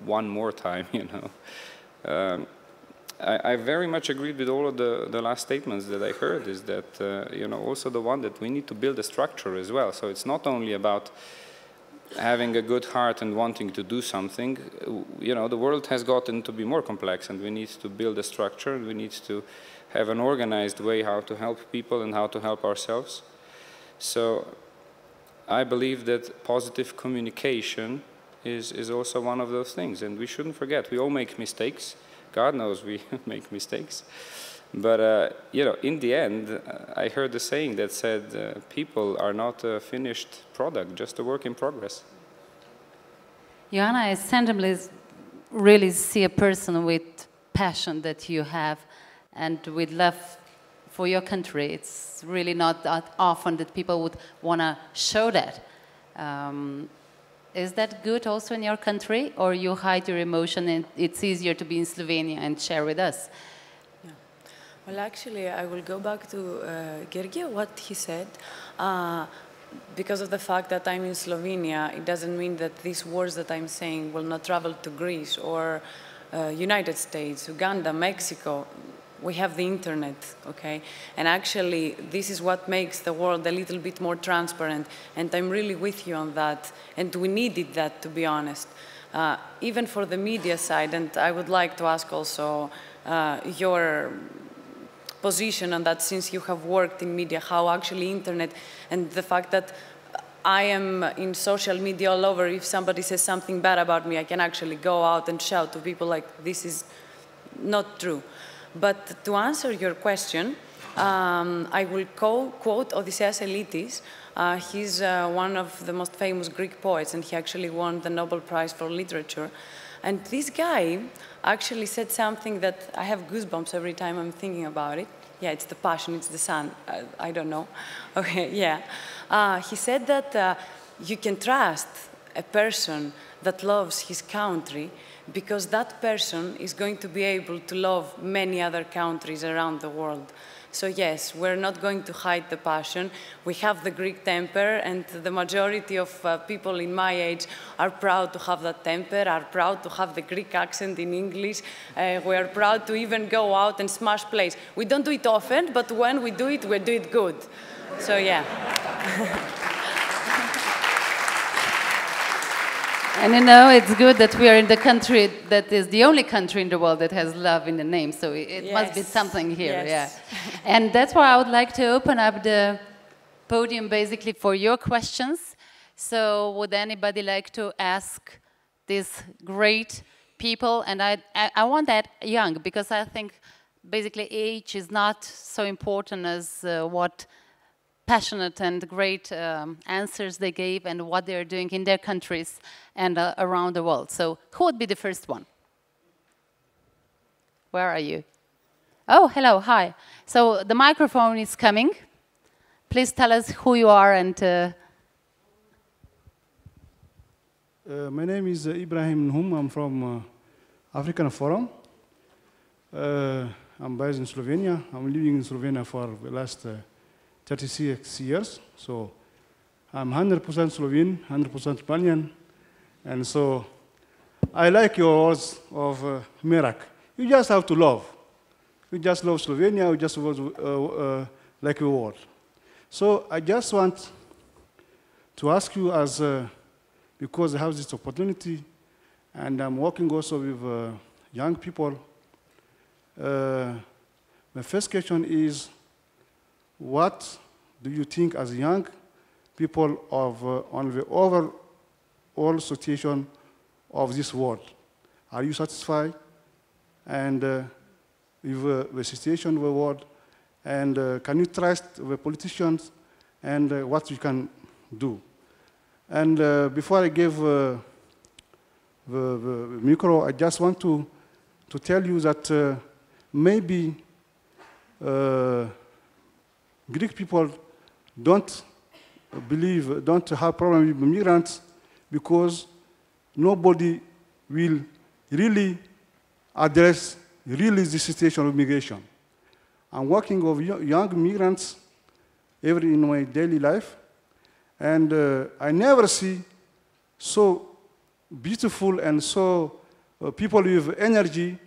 one more time, you know. I very much agreed with all of the last statements that I heard, is that, you know, also the one that we need to build a structure as well. So it's not only about having a good heart and wanting to do something. You know, the world has gotten to be more complex, and we need to build a structure, and we need to have an organized way how to help people and how to help ourselves. So I believe that positive communication is also one of those things, and we shouldn't forget, we all make mistakes. God knows we make mistakes. But, you know, in the end, I heard a saying that said, people are not a finished product, just a work in progress. Joanna, I randomly really see a person with passion that you have and with love for your country. It's really not that often that people would want to show that. Is that good also in your country, or you hide your emotion and it's easier to be in Slovenia and share with us? Yeah. Well, actually, I will go back to Georgi, what he said. Because of the fact that I'm in Slovenia, it doesn't mean that these words that I'm saying will not travel to Greece or United States, Uganda, Mexico. We have the internet, okay? And actually, this is what makes the world a little bit more transparent. And I'm really with you on that. And we needed that, to be honest. Even for the media side, and I would like to ask also your position on that, since you have worked in media, how actually internet and the fact that I am in social media all over, if somebody says something bad about me, I can actually go out and shout to people like, this is not true. But to answer your question, I will quote Odysseus Elitis. He's one of the most famous Greek poets, and he actually won the Nobel Prize for Literature. And this guy actually said something that I have goosebumps every time I'm thinking about it. Yeah, it's the passion, it's the sun. I don't know. Okay, yeah. He said that you can trust a person that loves his country because that person is going to be able to love many other countries around the world. So yes, we're not going to hide the passion. We have the Greek temper, and the majority of people in my age are proud to have that temper, are proud to have the Greek accent in English. We are proud to even go out and smash plates. We don't do it often, but when we do it good. So yeah. And you know, it's good that we are in the country that is the only country in the world that has love in the name. So it Yes. must be something here, Yes. yeah. And that's why I would like to open up the podium basically for your questions. So would anybody like to ask these great people? And I want that young, because I think basically age is not so important as what passionate and great answers they gave and what they're doing in their countries and around the world. So who would be the first one? Where are you? Oh, hello, hi. So the microphone is coming. Please tell us who you are and... My name is Ibrahim Nhum. I'm from African Forum. I'm based in Slovenia. I'm living in Slovenia for the last 36 years, so I'm 100% Slovene, 100% Spanian, and so I like your words of Merak. You just have to love. You just love Slovenia, you just like your word. So I just want to ask you, as because I have this opportunity, and I'm working also with young people, my first question is, what do you think as young people on the overall situation of this world? Are you satisfied and with the situation of the world? And can you trust the politicians and what you can do? And before I give the micro, I just want to tell you that maybe Greek people don't have problem with migrants because nobody will really address the situation of migration. I'm working with young migrants in my daily life, and I never see so beautiful and so people with energy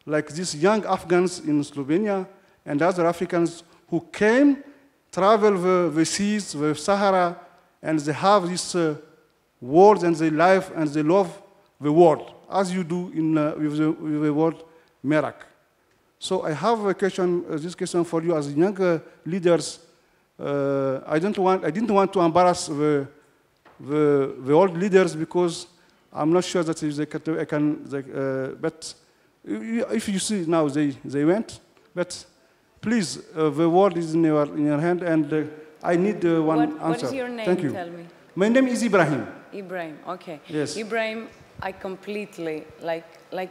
like these young Afghans in Slovenia and other Africans who came, travel the seas, the Sahara, and they have this world and they live and they love the world, as you do with the word Merak. So I have a question, this question for you as young leaders. I didn't want to embarrass the old leaders because I'm not sure that they can but if you see now they went, but please, the word is in your hand, and I need one answer. What is your name? Thank you. Tell me. My name is Ibrahim. Ibrahim, okay. Yes. Ibrahim, I completely,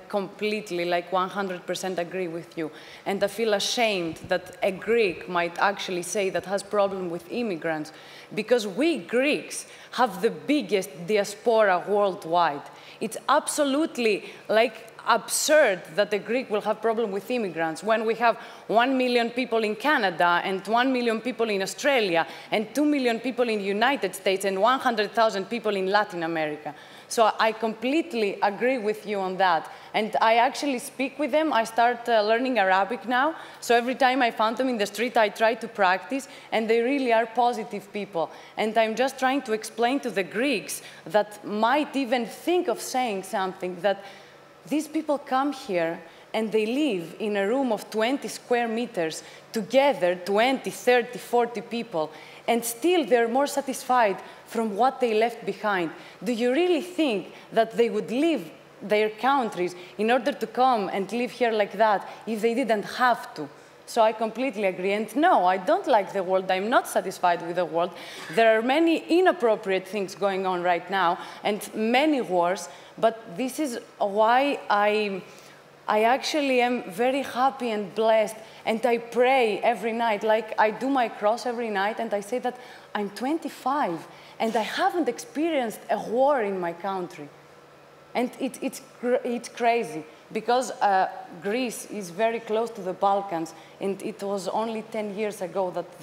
completely, 100% agree with you. And I feel ashamed that a Greek might actually say that has problem with immigrants, because we Greeks have the biggest diaspora worldwide. It's absolutely absurd that a Greek will have problem with immigrants when we have 1 million people in Canada and 1 million people in Australia and 2 million people in the United States and 100,000 people in Latin America. So I completely agree with you on that. And I actually speak with them. I start learning Arabic now. So every time I found them in the street, I try to practice. And they really are positive people. And I'm just trying to explain to the Greeks that might even think of saying something, that these people come here and they live in a room of 20 square meters together, 20, 30, 40 people, and still they're more satisfied from what they left behind. Do you really think that they would leave their countries in order to come and live here like that if they didn't have to? So I completely agree. And no, I don't like the world. I'm not satisfied with the world. There are many inappropriate things going on right now and many wars, but this is why I actually am very happy and blessed, and I pray every night. Like, I do my cross every night, and I say that I'm 25, and I haven't experienced a war in my country. And it's crazy, because Greece is very close to the Balkans, and it was only 10 years ago that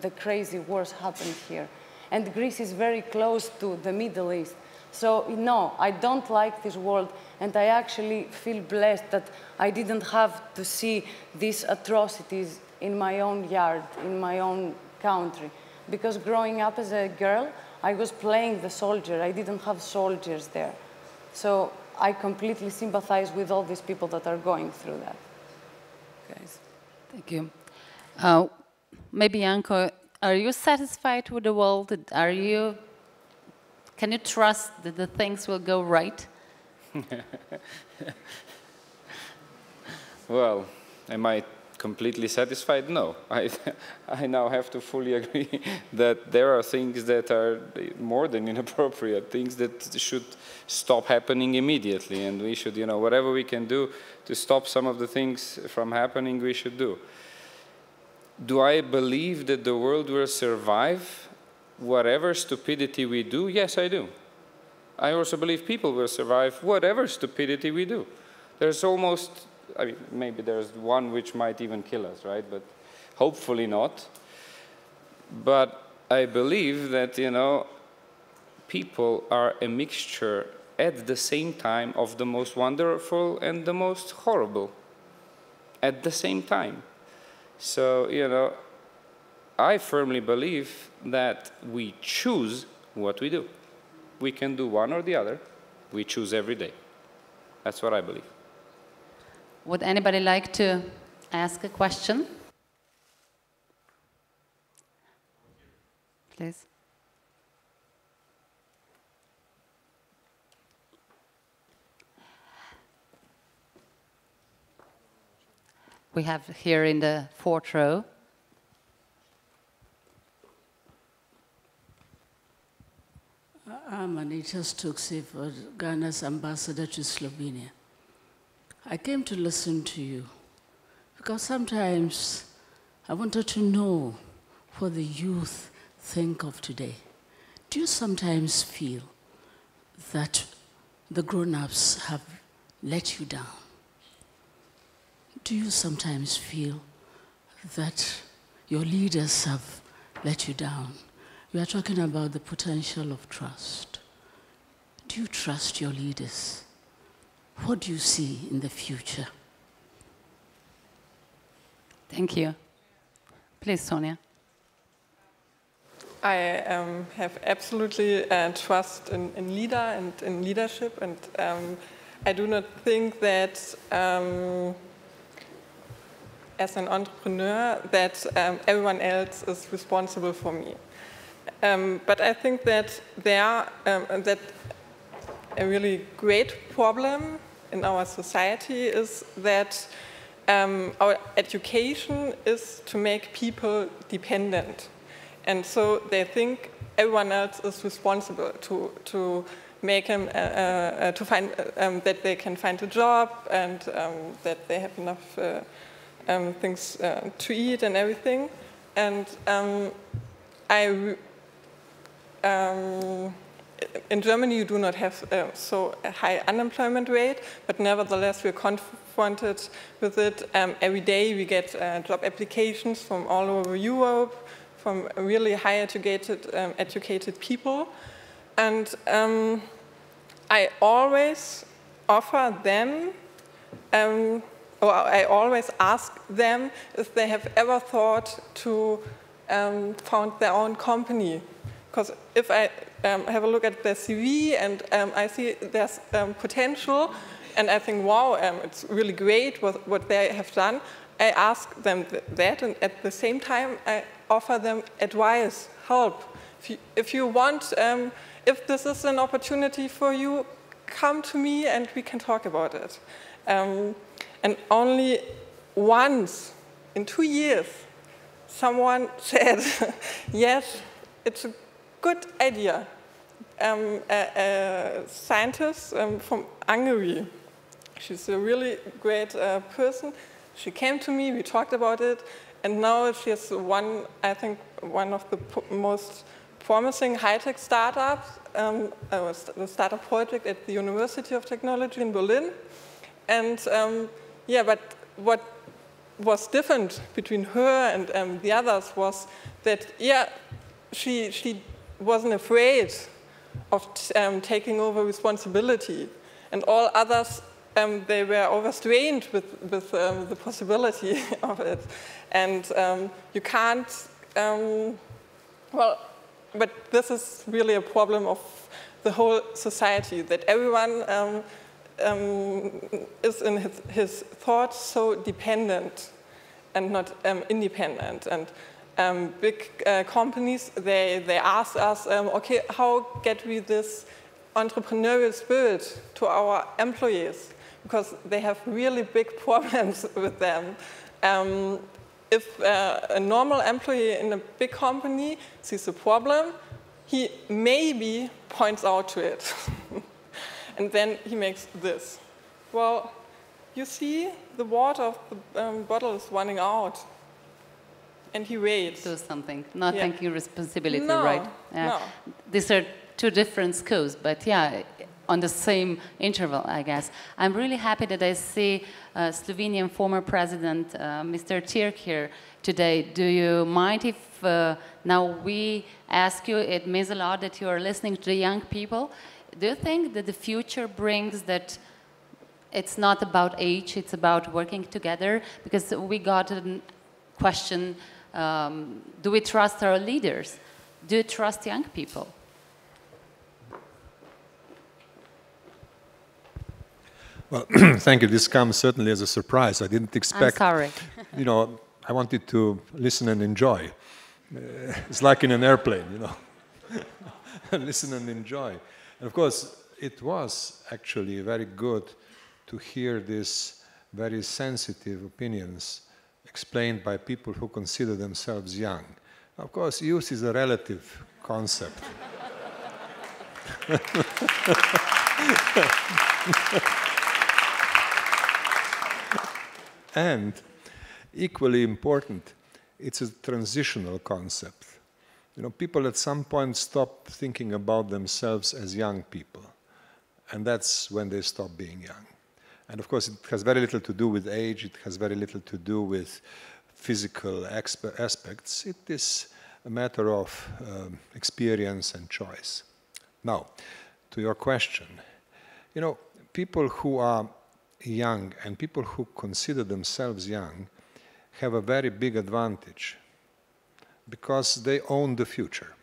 the crazy wars happened here. And Greece is very close to the Middle East. So, no, I don't like this world, and I actually feel blessed that I didn't have to see these atrocities in my own yard, in my own country. Because growing up as a girl, I was playing the soldier. I didn't have soldiers there. So I completely sympathize with all these people that are going through that. Guys. Thank you. Maybe, Janko, are you satisfied with the world? Can you trust that the things will go right? Well, am I completely satisfied? No. I now have to fully agree that there are things that are more than inappropriate, things that should stop happening immediately, and we should, whatever we can do to stop some of the things from happening, we should do. Do I believe that the world will survive whatever stupidity we do? Yes, I do. I also believe people will survive whatever stupidity we do. There's almost, maybe there's one which might even kill us, right? But hopefully not. But I believe that, people are a mixture at the same time of the most wonderful and the most horrible at the same time. So, I firmly believe that we choose what we do. We can do one or the other. We choose every day. That's what I believe. Would anybody like to ask a question? Please. We have here in the fourth row. I'm Anita Stokesy, Ghana's ambassador to Slovenia. I came to listen to you because sometimes I wanted to know what the youth think of today. Do you sometimes feel that the grown-ups have let you down? Do you sometimes feel that your leaders have let you down? We are talking about the potential of trust. Do you trust your leaders? What do you see in the future? Thank you. Please, Sonia. I have absolutely trust in leader and in leadership, and I do not think that as an entrepreneur that everyone else is responsible for me. But I think that that a really great problem in our society is that our education is to make people dependent. And so they think everyone else is responsible to make them, to find that they can find a job and that they have enough things to eat and everything. And in Germany, you do not have so a high unemployment rate, but nevertheless, we're confronted with it. Every day, we get job applications from all over Europe, from really high educated people. And I always offer them, or I always ask them if they have ever thought to found their own company. Because if I have a look at their CV and I see there's potential, and I think, wow, it's really great what they have done, I ask them that, and at the same time, I offer them advice, help. If you want, if this is an opportunity for you, come to me and we can talk about it. And only once in 2 years, someone said, yes, it's a good idea. A scientist from Hungary. She's a really great person. She came to me, we talked about it, and now she has I think, one of the most promising high-tech startups, a startup project at the University of Technology in Berlin. And yeah, but what was different between her and the others was that, yeah, she wasn't afraid of taking over responsibility, and all others, they were overstrained with the possibility of it. And you can't, well, but this is really a problem of the whole society, that everyone is in his thoughts so dependent and not independent. And big companies, they ask us, okay, how get we this entrepreneurial spirit to our employees? Because they have really big problems with them. If a normal employee in a big company sees a problem, he maybe points out to it. And then he makes this. Well, you see, the water of the bottle is running out. And he waits. Do something, not taking responsibility, no, right? No. These are two different schools, but yeah, on the same interval, I guess. I'm really happy that I see Slovenian former president, Mr. Tirk here today. Do you mind if now we ask you, it means a lot that you are listening to the young people. Do you think that the future brings that it's not about age, it's about working together? Because we got a question, do we trust our leaders? Do you trust young people? Well, thank you. This comes certainly as a surprise. I didn't expect. I'm sorry. You know, I wanted to listen and enjoy. It's like in an airplane, you know. Listen and enjoy. And of course, it was actually very good to hear these very sensitive opinions explained by people who consider themselves young. Of course, youth is a relative concept. And equally important, it's a transitional concept. You know, people at some point stop thinking about themselves as young people, and that's when they stop being young. And of course, it has very little to do with age, it has very little to do with physical aspects. It is a matter of experience and choice. Now, to your question, you know, people who are young and people who consider themselves young have a very big advantage because they own the future.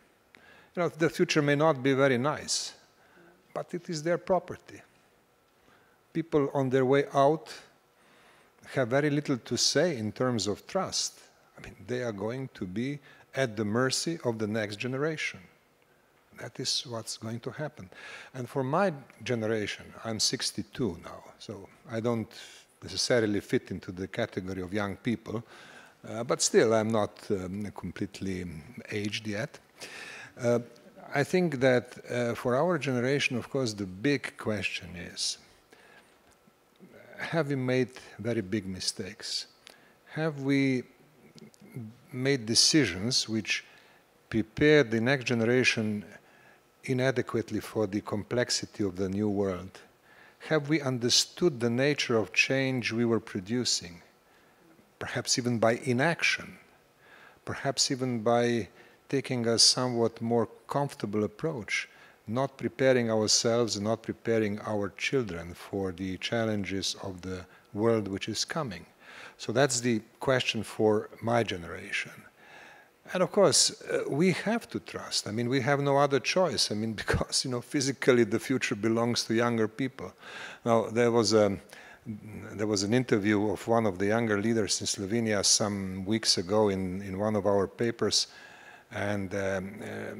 You know, the future may not be very nice, but it is their property. People on their way out have very little to say in terms of trust. I mean, they are going to be at the mercy of the next generation. That is what's going to happen. And for my generation, I'm 62 now, so I don't necessarily fit into the category of young people, but still I'm not completely aged yet. I think that for our generation, of course, the big question is, have we made very big mistakes? Have we made decisions which prepare the next generation inadequately for the complexity of the new world? Have we understood the nature of change we were producing? Perhaps even by inaction, perhaps even by taking a somewhat more comfortable approach, not preparing ourselves, not preparing our children for the challenges of the world which is coming. So that's the question for my generation. And of course, we have to trust. I mean, we have no other choice. I mean, because, you know, physically the future belongs to younger people. Now, there was an interview of one of the younger leaders in Slovenia some weeks ago in one of our papers. And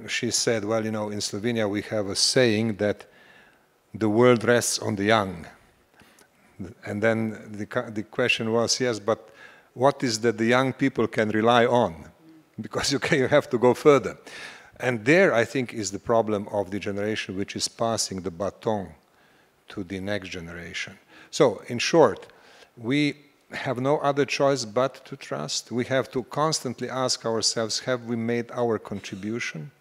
she said, well, you know, in Slovenia we have a saying that the world rests on the young. And then the question was, yes, but what is that the young people can rely on? Because you have to go further. And there, I think, is the problem of the generation which is passing the baton to the next generation. So, in short, we have no other choice but to trust. We have to constantly ask ourselves, have we made our contribution?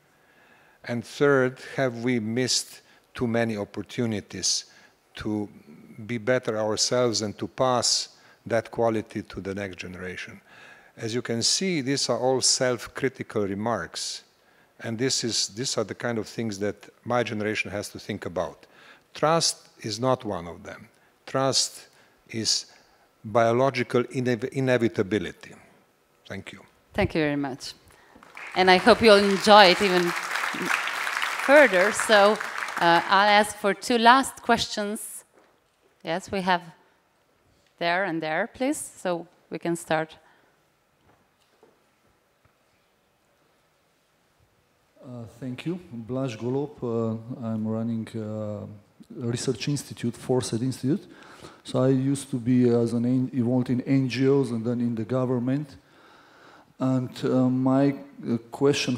And third, have we missed too many opportunities to be better ourselves and to pass that quality to the next generation? As you can see, these are all self-critical remarks. And these are the kind of things that my generation has to think about. Trust is not one of them. Trust is biological inevitability. Thank you. Thank you very much. And I hope you'll enjoy it even further. So I'll ask for two last questions. Yes, we have there and there, please. So we can start. Thank you. Blaž Golob. I'm running a research institute, Foresight Institute. So I used to be involved in NGOs and then in the government. And my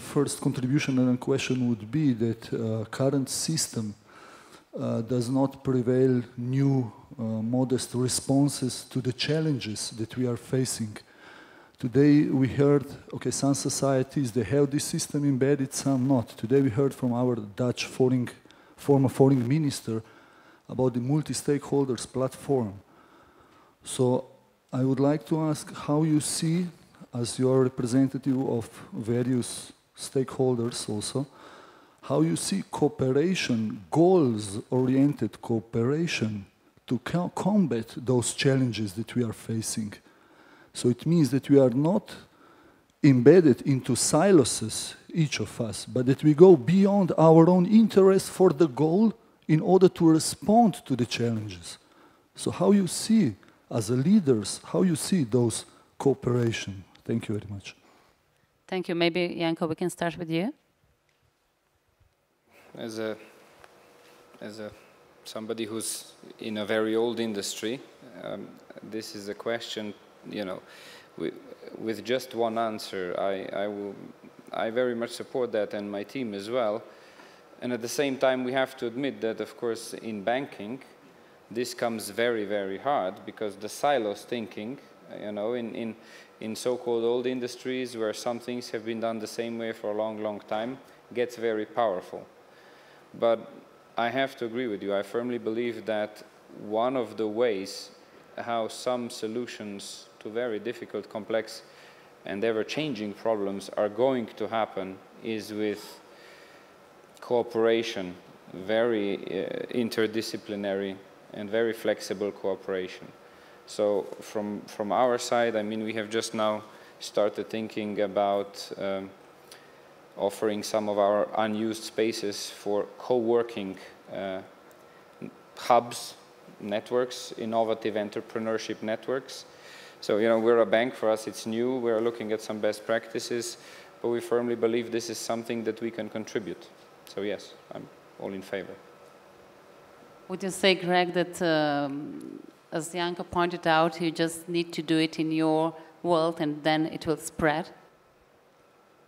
first contribution and question would be that current system does not prevail new modest responses to the challenges that we are facing. Today we heard, okay, some societies, they have this system embedded, some not. Today we heard from our Dutch former foreign minister about the multi-stakeholders platform. So I would like to ask how you see, as you are representative of various stakeholders also, how you see cooperation, goals-oriented cooperation to combat those challenges that we are facing. So it means that we are not embedded into silos, each of us, but that we go beyond our own interest for the goal in order to respond to the challenges. So how you see, as leaders, how you see those cooperation? Thank you very much. Thank you. Maybe, Janko, we can start with you. As somebody who's in a very old industry, this is a question, you know, with just one answer. I very much support that, and my team as well. And at the same time, we have to admit that, of course, in banking, this comes very, very hard because the silos thinking, you know, in so-called old industries where some things have been done the same way for a long, long time, gets very powerful. But I have to agree with you. I firmly believe that one of the ways how some solutions to very difficult, complex, and ever-changing problems are going to happen is with cooperation, very interdisciplinary and very flexible cooperation. So from our side, I mean, we have just now started thinking about offering some of our unused spaces for co-working hubs, networks, innovative entrepreneurship networks. So, you know, we're a bank. For us, it's new. We're looking at some best practices, but we firmly believe this is something that we can contribute. So, yes, I'm all in favor. Would you say, Greg, that as Janko pointed out, you just need to do it in your world and then it will spread?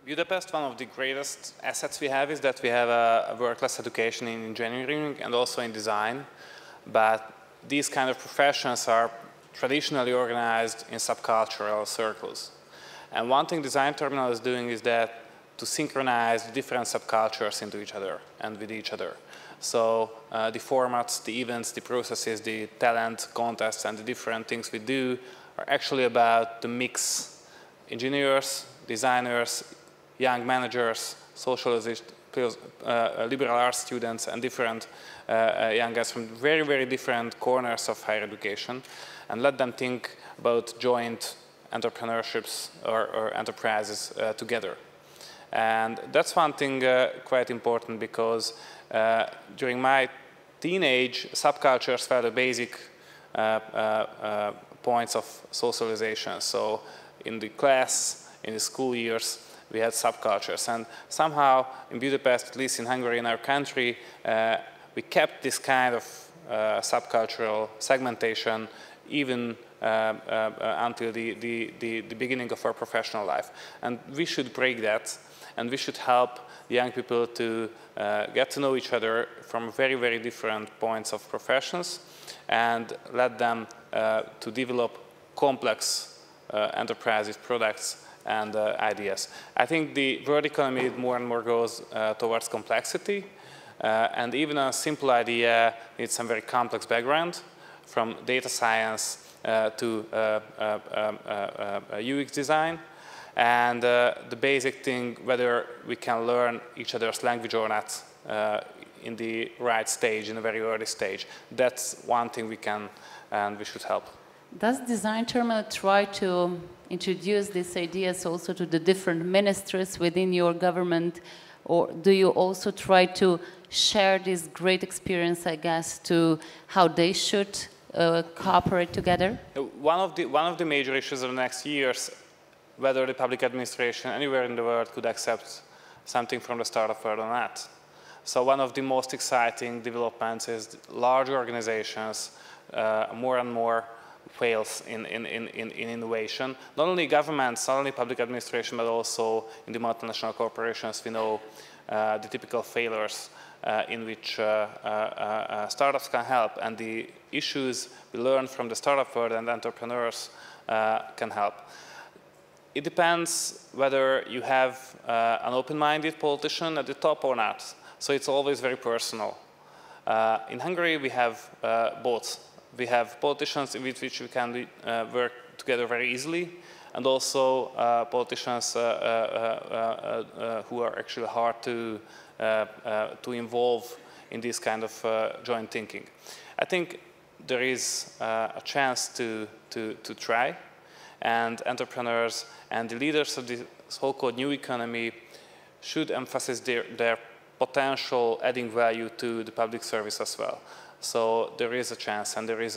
Budapest, one of the greatest assets we have is that we have a world-class education in engineering and also in design. But these kind of professions are traditionally organized in subcultural circles. And one thing Design Terminal is doing is that to synchronize different subcultures into each other and with each other. So the formats, the events, the processes, the talent contests, and the different things we do are actually about to mix engineers, designers, young managers, sociologists, liberal arts students, and different young guys from very, very different corners of higher education, and let them think about joint entrepreneurships or enterprises together. And that's one thing quite important because during my teenage, subcultures were the basic points of socialization. So in the class, in the school years, we had subcultures. And somehow in Budapest, at least in Hungary, in our country, we kept this kind of subcultural segmentation even until the beginning of our professional life. And we should break that, and we should help young people to get to know each other from very, very different points of professions and let them to develop complex enterprises, products, and ideas. I think the world economy more and more goes towards complexity, and even a simple idea needs some very complex background, from data science to UX design. And the basic thing, whether we can learn each other's language or not in the right stage, in a very early stage, that's one thing we can and we should help. Does Design Terminal try to introduce these ideas also to the different ministries within your government, or do you also try to share this great experience, I guess, to how they should cooperate together? One of the major issues of the next years, whether the public administration anywhere in the world could accept something from the startup world or not. So one of the most exciting developments is large organizations more and more fails in innovation. Not only governments, not only public administration, but also in the multinational corporations, we know the typical failures in which startups can help, and the issues we learn from the startup world and entrepreneurs can help. It depends whether you have an open-minded politician at the top or not. So it's always very personal. In Hungary, we have both. We have politicians with which we can work together very easily, and also politicians who are actually hard to involve in this kind of joint thinking. I think there is a chance to try, and entrepreneurs and the leaders of the so-called new economy should emphasize their potential adding value to the public service as well. So there is a chance, and there is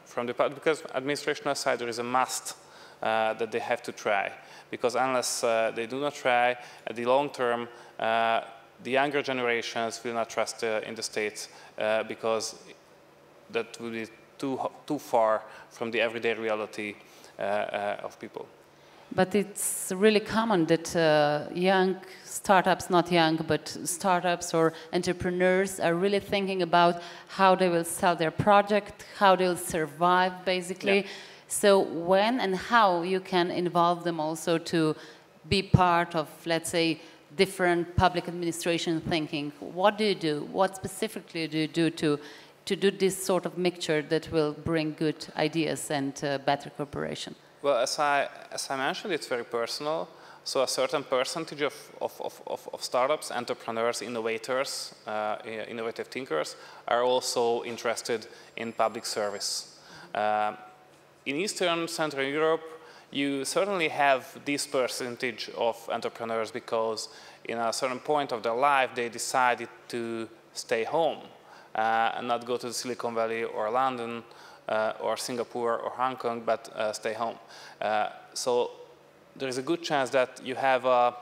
from the public administration side, there is a must that they have to try. Because unless they do not try, at the long term, the younger generations will not trust in the states because that will be too far from the everyday reality of people. But it's really common that young startups, not young, but startups or entrepreneurs are really thinking about how they will sell their project, how they'll survive, basically. Yeah. So when and how you can involve them also to be part of, let's say, different public administration thinking. What do you do? What specifically do you do to do this sort of mixture that will bring good ideas and better cooperation? Well, as I mentioned, it's very personal. So a certain percentage of startups, entrepreneurs, innovators, innovative thinkers are also interested in public service. in Eastern, Central Europe, you certainly have this percentage of entrepreneurs because in a certain point of their life, they decided to stay home and not go to Silicon Valley or London or Singapore or Hong Kong, but stay home. So there is a good chance that you have a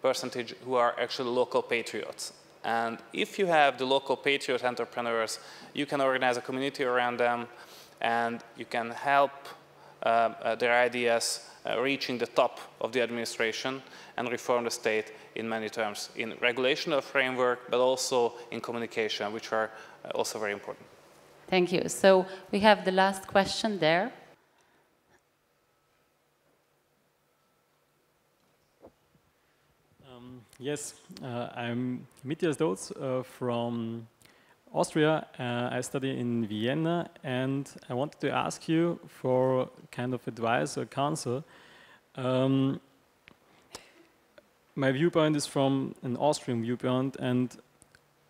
percentage who are actually local patriots. And if you have the local patriot entrepreneurs, you can organize a community around them and you can help their ideas reaching the top of the administration and reform the state in many terms, in regulational framework, but also in communication, which are also very important. Thank you. So we have the last question there. Yes, I'm Mitja Stolz from Austria. I study in Vienna, and I wanted to ask you for kind of advice or counsel. My viewpoint is from an Austrian viewpoint, and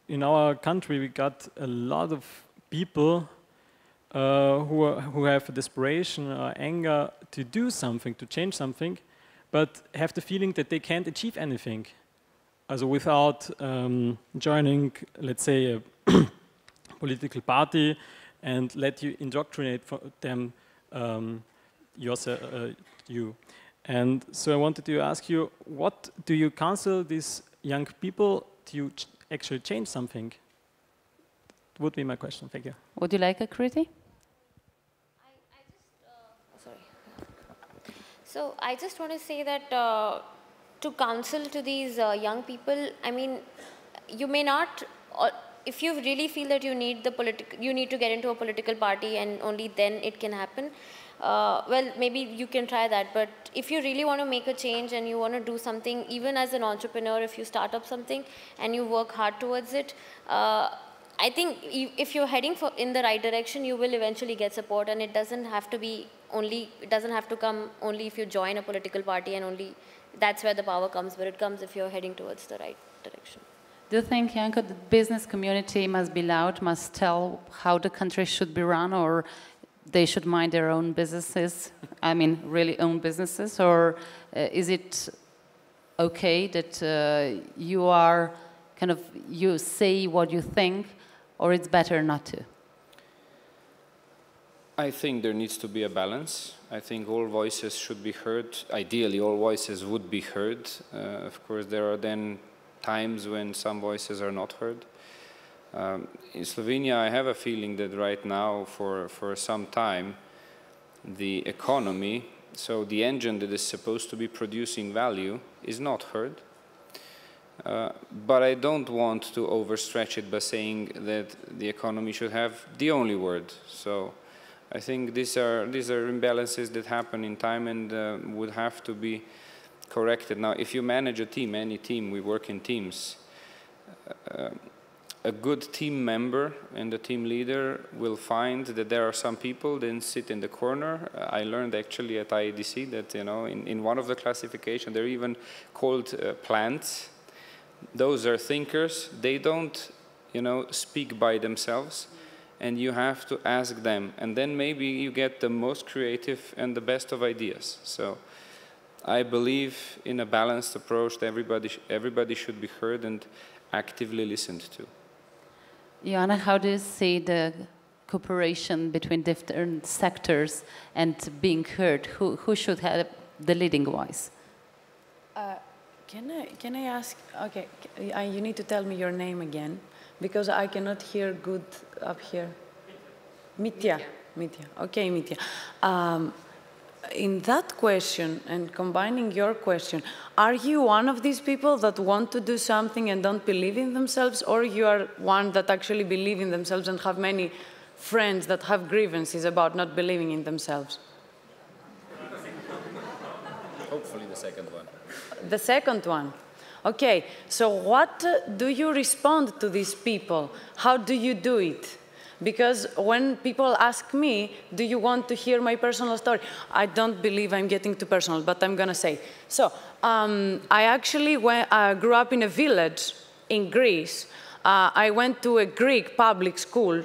in our country we got a lot of people who have a desperation or anger to do something, to change something, but have the feeling that they can't achieve anything. Also without joining, let's say, a political party and let you indoctrinate them you. And so I wanted to ask you, what do you counsel these young people to actually change something? That would be my question. Thank you. Would you like a critique? So I just want to say that to counsel to these young people, I mean, you may not, if you really feel that you need to get into a political party and only then it can happen, well, maybe you can try that. But if you really want to make a change and you want to do something, even as an entrepreneur, if you start up something and you work hard towards it, I think if you're heading in the right direction, you will eventually get support, and it doesn't have to be it doesn't have to come only if you join a political party and only that's where the power comes, but it comes if you're heading towards the right direction. Do you think, Janko, the business community must be loud, must tell how the country should be run, or they should mind their own businesses? I mean, really own businesses, or is it okay that you are kind of, you say what you think, or it's better not to? I think there needs to be a balance. I think all voices should be heard. Ideally, all voices would be heard. Of course, there are then times when some voices are not heard. In Slovenia, I have a feeling that right now, for some time, the economy, so the engine that is supposed to be producing value, is not heard. But I don't want to overstretch it by saying that the economy should have the only word. So I think these are imbalances that happen in time and would have to be corrected. Now, if you manage a team, any team, we work in teams, a good team member and the team leader will find that there are some people that sit in the corner. I learned actually at IEDC that, you know, in one of the classifications, they're even called plants. Those are thinkers. They don't, you know, speak by themselves, and you have to ask them, and then maybe you get the most creative and the best of ideas. So I believe in a balanced approach that everybody should be heard and actively listened to. Joanna, how do you see the cooperation between different sectors and being heard? Who should have the leading voice? Can I ask, okay, you need to tell me your name again, because I cannot hear good up here. Mitja. Mitja. Okay, Mitja. In that question, and combining your question, are you one of these people that want to do something and don't believe in themselves, or you are one that actually believe in themselves and have many friends that have grievances about not believing in themselves? Hopefully the second one. The second one. Okay, so what do you respond to these people? How do you do it? Because when people ask me, do you want to hear my personal story? I don't believe I'm getting too personal, but I'm going to say. So I actually grew up in a village in Greece. I went to a Greek public school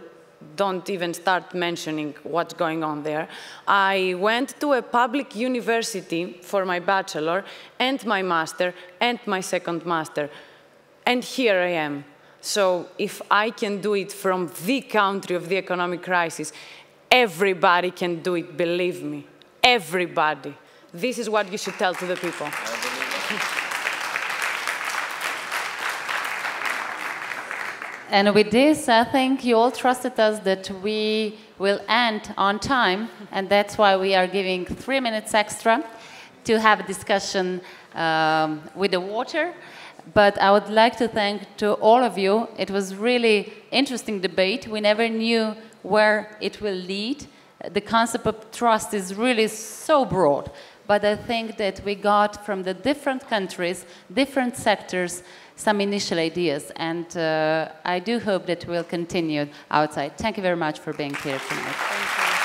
don't even start mentioning what's going on there. I went to a public university for my bachelor and my master and my second master. And here I am. So if I can do it from the country of the economic crisis, everybody can do it, believe me. Everybody. This is what you should tell to the people. And with this, I think you all trusted us that we will end on time, and that's why we are giving 3 minutes extra to have a discussion with the water. But I would like to thank to all of you. It was really interesting debate. We never knew where it will lead. The concept of trust is really so broad. But I think that we got from the different countries, different sectors, some initial ideas. And I do hope that we'll continue outside. Thank you very much for being here tonight. Thank you.